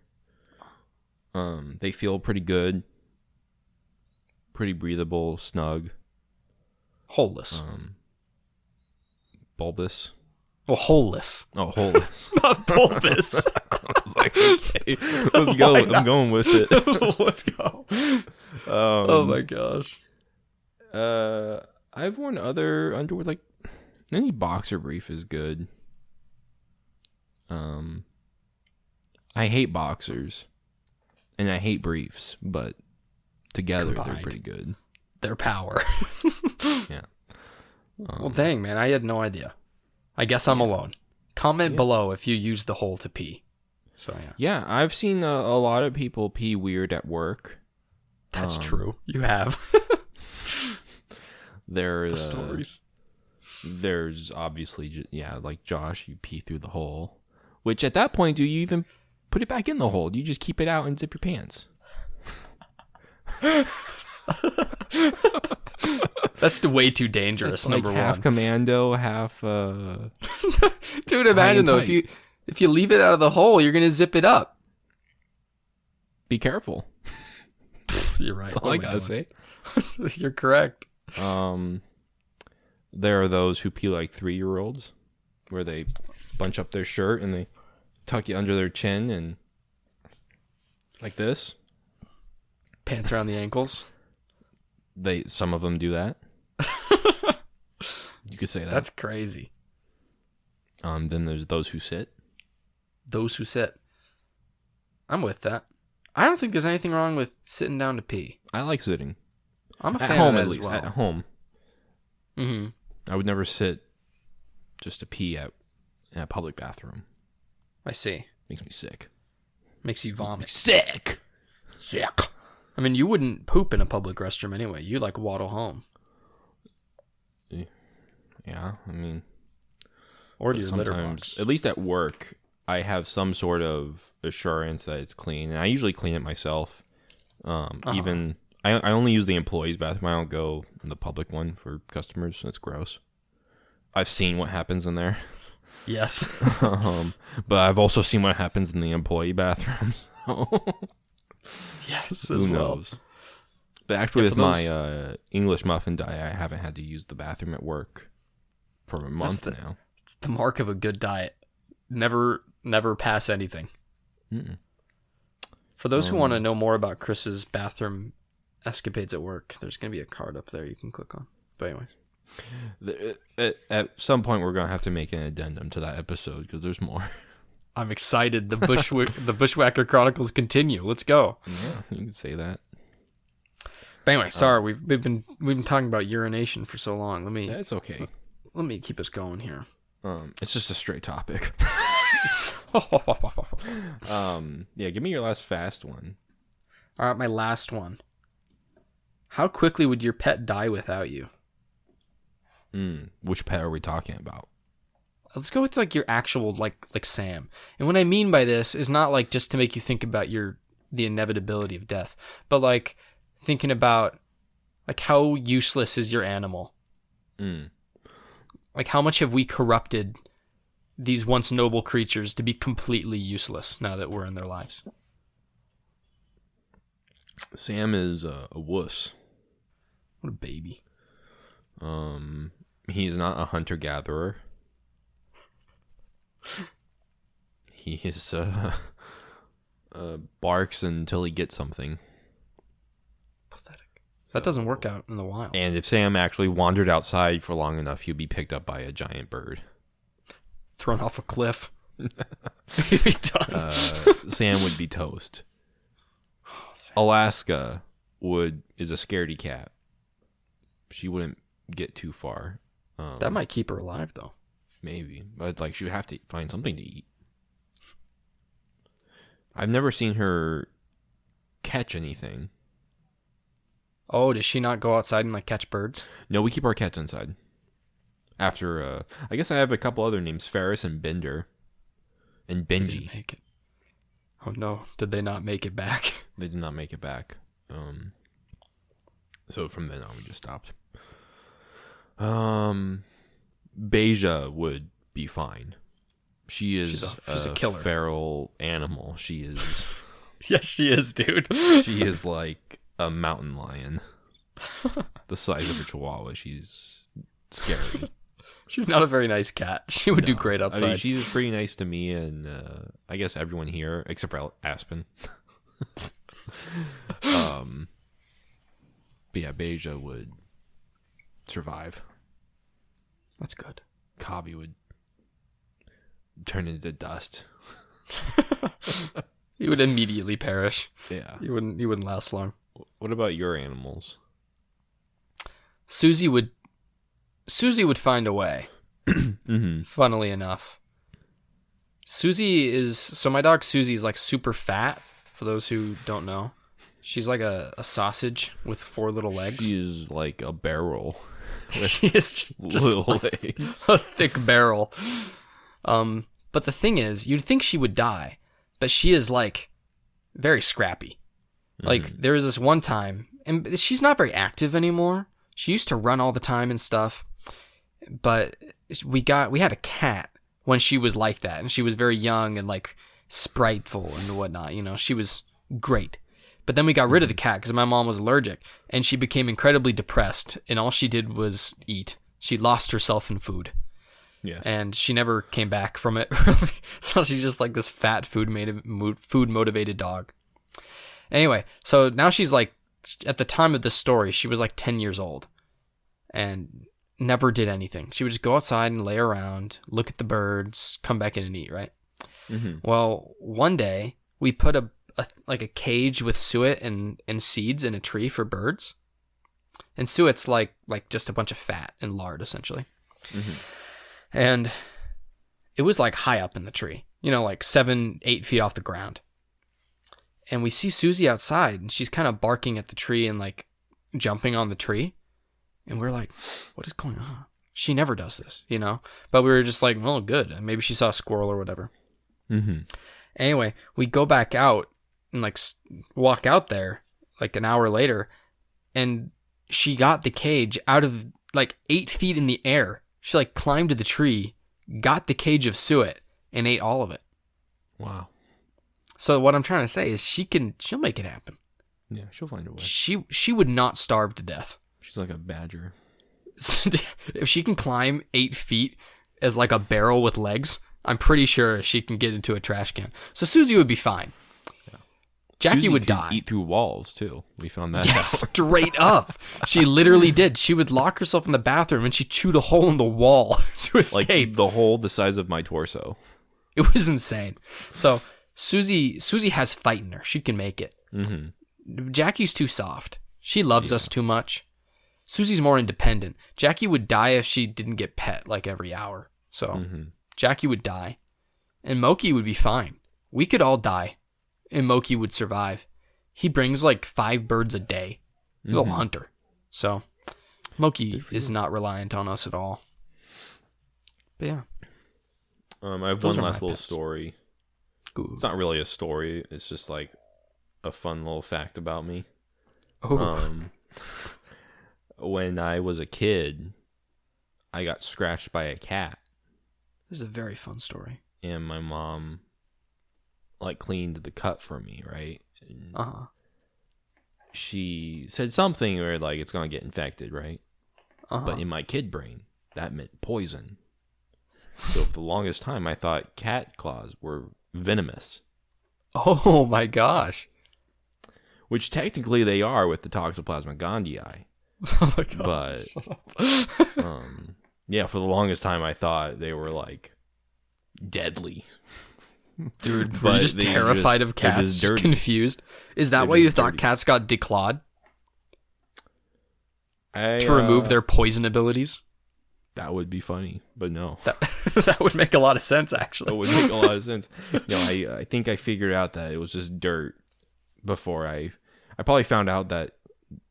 They feel pretty good, pretty breathable, snug, holeless, bulbous. Oh, holeless. Oh, holeless. Not bulbous. I was like, okay, let's go. I'm going with it. Let's go. Oh my gosh. I've worn other underwear, like any boxer brief is good. I hate boxers and I hate briefs, but together they're pretty good. Their power. Yeah. Well, dang, man, I had no idea. I guess I'm alone. Comment below if you use the hole to pee. So yeah. Yeah, I've seen a lot of people pee weird at work. That's true. You have. There's stories. There's obviously, like Josh, you pee through the hole. Which at that point, do you even put it back in the hole? Do you just keep it out and zip your pants? That's way too dangerous. It's like number half one. commando, half. Dude, imagine though, if you leave it out of the hole, you're gonna zip it up. Be careful. You're right. That's all I gotta say. You're correct. There are those who pee like 3-year-olds, where they bunch up their shirt and they tuck it under their chin and like this. Pants around the ankles. Some of them do that. You could say that. That's crazy. Then there's those who sit. Those who sit. I'm with that. I don't think there's anything wrong with sitting down to pee. I like sitting. I'm a fan at home of that at least. as well. At home, Mm-hmm. I would never sit just to pee in a public bathroom. I see. Makes me sick. Makes you vomit. Sick. I mean, you wouldn't poop in a public restroom anyway. You like waddle home. Yeah, I mean, or to your litter sometimes, box. at least at work, I have some sort of assurance that it's clean, and I usually clean it myself. Even I only use the employees' bathroom. I don't go in the public one for customers. That's gross. I've seen what happens in there. Yes. But I've also seen what happens in the employee bathrooms. Yes, Who knows? But actually, with my English muffin diet, I haven't had to use the bathroom at work for a month now. It's the mark of a good diet. Never pass anything. Mm-mm. For those who want to know more about Chris's bathroom escapades at work, there's going to be a card up there you can click on. But anyways. At some point, we're going to have to make an addendum to that episode because there's more. I'm excited. The Bushwhacker Chronicles continue. Let's go. Yeah, you can say that. But anyway, sorry, we've been talking about urination for so long. That's okay. Let me keep us going here. It's just a straight topic. Yeah, give me your last fast one. All right, my last one. How quickly would your pet die without you? Which pet are we talking about? Let's go with like your actual like Sam. And what I mean by this is not like just to make you think about the inevitability of death, but like thinking about like how useless is your animal? Like how much have we corrupted these once noble creatures to be completely useless now that we're in their lives? Sam is a wuss. What a baby. He is not a hunter-gatherer. He is barks until he gets something. Pathetic. That doesn't work out in the wild. And if Sam actually wandered outside for long enough, he'd be picked up by a giant bird. Thrown off a cliff. He'd be done. Sam would be toast. Alaska is a scaredy cat. She wouldn't get too far. That might keep her alive, though. Maybe. But like she would have to find something to eat. I've never seen her catch anything. Oh, does she not go outside and like catch birds? No, we keep our cats inside. After, I guess I have a couple other names, Ferris and Bender. And Benji. They didn't make it. Oh no, did they not make it back? They did not make it back. So from then on, we just stopped. Beja would be fine. She's a killer. Feral animal. She is. Yes, she is, dude. She is like a mountain lion. The size of a chihuahua. She's scary. She's not a very nice cat. She would do great outside. I mean, she's pretty nice to me and I guess everyone here, except for Aspen. But yeah, Beja would survive. That's good. Cobby would turn into dust. He would immediately perish. Yeah. He wouldn't last long. What about your animals? Susie would find a way. Mm-hmm. Funnily enough. My dog Susie is like super fat, for those who don't know. She's like a sausage with 4 little legs. She is like a barrel. She is just little legs. A thick barrel. But the thing is, you'd think she would die, but she is like very scrappy. Like there was this one time, and she's not very active anymore. She used to run all the time and stuff, but we had a cat when she was like that, and she was very young and like spriteful and whatnot. You know, she was great. But then we got rid of the cat because my mom was allergic, and she became incredibly depressed, and all she did was eat. She lost herself in food. Yes. And she never came back from it, really. So she's just like this fat, food-motivated dog. Anyway, so now she's like, at the time of this story, she was like 10 years old and never did anything. She would just go outside and lay around, look at the birds, come back in and eat, right? Mm-hmm. Well, one day, we put a a cage with suet and seeds in a tree for birds. And suet's like just a bunch of fat and lard, essentially. Mm-hmm. And it was like high up in the tree, like 7-8 feet off the ground. And we see Susie outside, and she's kind of barking at the tree and like jumping on the tree. And we're like, what is going on? She never does this, But we were just like, well, good. Maybe she saw a squirrel or whatever. Mm-hmm. Anyway, we go back out and like walk out there like an hour later, and she got the cage out of like 8 feet in the air. She like climbed to the tree, got the cage of suet, and ate all of it. Wow. So what I'm trying to say is she'll make it happen. Yeah, she'll find a way. She would not starve to death. She's like a badger. If she can climb 8 feet as like a barrel with legs, I'm pretty sure she can get into a trash can. So Susie would be fine. Yeah. Jackie Susie would could die. Eat through walls too. We found that out. out. Straight up. She literally did. She would lock herself in the bathroom and she chewed a hole in the wall to escape. Like the hole the size of my torso. It was insane. So Susie has fight in her. She can make it. Mm-hmm. Jackie's too soft. She loves us too much. Susie's more independent. Jackie would die if she didn't get pet like every hour. So Jackie would die. And Moki would be fine. We could all die. And Moki would survive. He brings like 5 birds a day. He's a little hunter. So Moki is not reliant on us at all. But yeah. I have one last little story. Ooh. It's not really a story. It's just like a fun little fact about me. Oh. When I was a kid, I got scratched by a cat. This is a very fun story. And my mom like cleaned the cut for me, right? And she said something where like it's gonna get infected, right? But in my kid brain, that meant poison. So for the longest time, I thought cat claws were venomous. Oh my gosh! Which technically they are with the Toxoplasma gondii. Oh my gosh! But yeah, for the longest time, I thought they were like deadly. Dude, were you just terrified of cats? Just confused? Is that why you thought cats got declawed? To remove their poison abilities? That would be funny, but no. That would make a lot of sense, actually. That would make a lot of sense. I think I figured out that it was just dirt before I probably found out that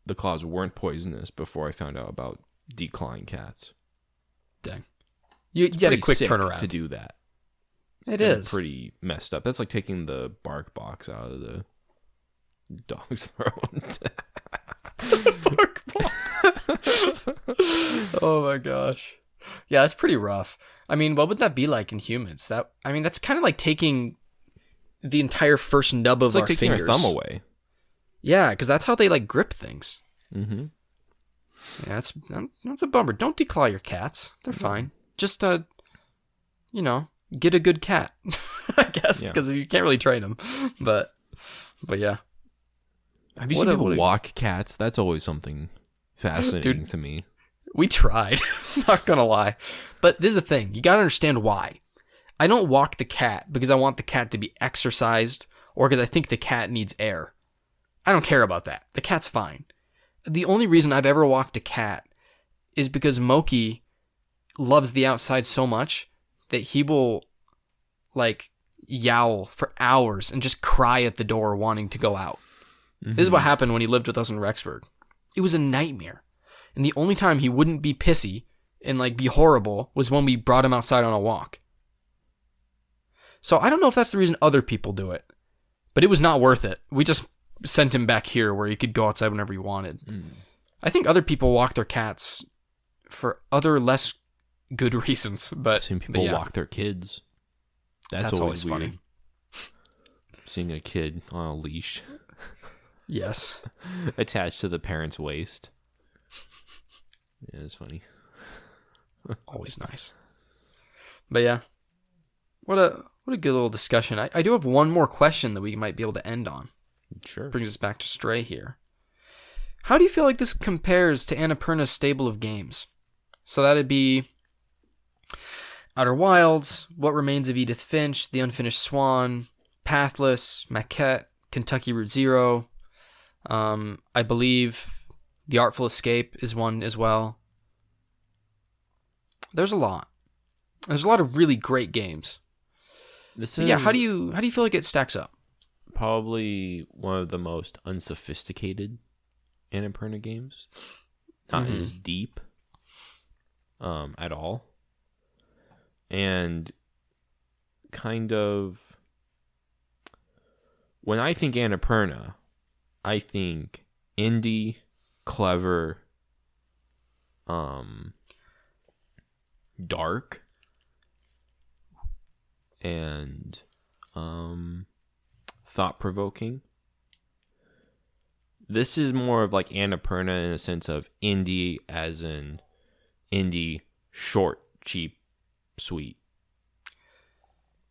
the claws weren't poisonous before I found out about declawing cats. Dang. You get a quick turnaround. To do that. It is. Pretty messed up. That's like taking the bark box out of the dog's throat. Bark box. Oh my gosh. Yeah, that's pretty rough. I mean, what would that be like in humans? That's kind of like taking the entire first nub of our fingers. It's like taking our thumb away. Yeah, because that's how they like grip things. Mm-hmm. Yeah, that's a bummer. Don't declaw your cats. They're fine. Just get a good cat, I guess, because you can't really train them. But yeah. Have you seen people walk cats? That's always something fascinating to me. We tried, not gonna lie. But this is the thing. You gotta understand why. I don't walk the cat because I want the cat to be exercised or because I think the cat needs air. I don't care about that. The cat's fine. The only reason I've ever walked a cat is because Moki loves the outside so much that he will like yowl for hours and just cry at the door wanting to go out. Mm-hmm. This is what happened when he lived with us in Rexburg. It was a nightmare. And the only time he wouldn't be pissy and like be horrible was when we brought him outside on a walk. So I don't know if that's the reason other people do it, but it was not worth it. We just sent him back here where he could go outside whenever he wanted. I think other people walk their cats for other less good reasons, but I've seen people walk their kids. That's always funny. Seeing a kid on a leash. Yes. Attached to the parent's waist. Yeah, it's funny. Always nice. But yeah. What a good little discussion. I do have one more question that we might be able to end on. Sure. Brings us back to Stray here. How do you feel like this compares to Annapurna's stable of games? So that'd be Outer Wilds, What Remains of Edith Finch, The Unfinished Swan, Pathless, Maquette, Kentucky Route Zero. I believe The Artful Escape is one as well. There's a lot. There's a lot of really great games. Yeah, how do you feel like it stacks up? Probably one of the most unsophisticated Annapurna games. Not as deep at all. And kind of, when I think Annapurna, I think indie, clever, dark, and thought-provoking. This is more of like Annapurna in a sense of indie, as in indie, short, cheap, sweet.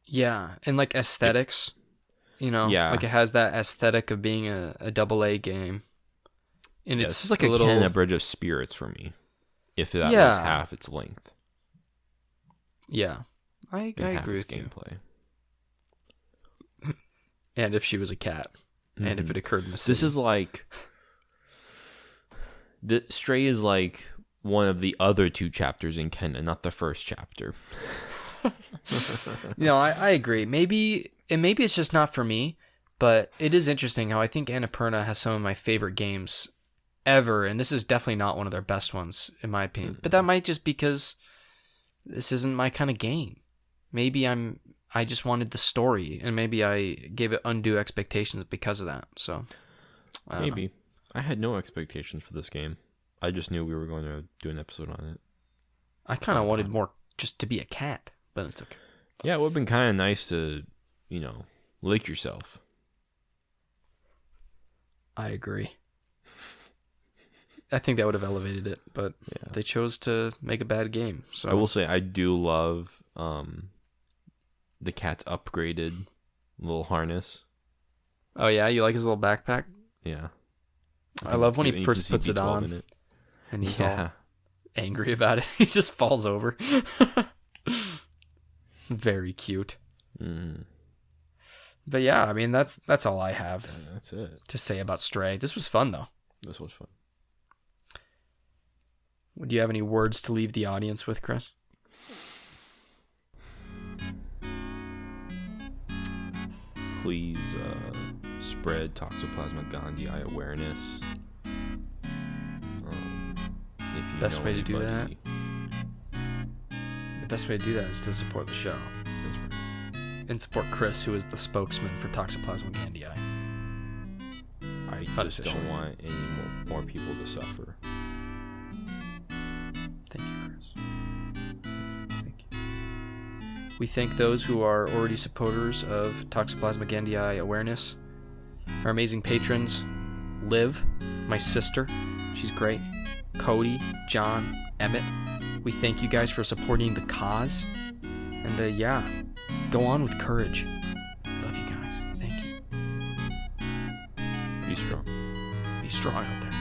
Yeah, and like aesthetics, Yeah. like it has that aesthetic of being a AA game. And Yeah, it's this is like a a little... Ken, a Bridge of Spirits for me, if that was Yeah. half its length. Yeah, I and half agree its with you. gameplay. And if she was a cat, and if it occurred in the city. This is like... Stray is like one of the other two chapters in Ken, and not the first chapter. I agree. Maybe it's just not for me, but it is interesting how I think Annapurna has some of my favorite games ever, and this is definitely not one of their best ones, in my opinion. But that might just because this isn't my kind of game. Maybe I just wanted the story, and maybe I gave it undue expectations because of that. So I don't know. I had no expectations for this game. I just knew we were going to do an episode on it. I kind of wanted more just to be a cat, but it's okay. Yeah, it would have been kind of nice to, lick yourself. I agree. I think that would have elevated it, but they chose to make a bad game. So I will say I do love the cat's upgraded little harness. Oh yeah, you like his little backpack? Yeah. I love when he first puts it on and he's all angry about it. He just falls over. Very cute. Mm. But yeah, I mean that's all I have. That's it to say about Stray. This was fun though. This was fun. Do you have any words to leave the audience with, Chris? Please spread Toxoplasma gondii awareness. If you Best know way to do that? anybody. The best way to do that is to support the show. That's right. And support Chris, who is the spokesman for Toxoplasma gondii. I just don't want any more people to suffer. Thank you, Chris. Thank you. We thank those who are already supporters of Toxoplasma gondii awareness. Our amazing patrons, Liv, my sister, she's great, Cody, John, Emmett. We thank you guys for supporting the cause. And go on with courage. Love you guys. Thank you. Be strong. Be strong out there.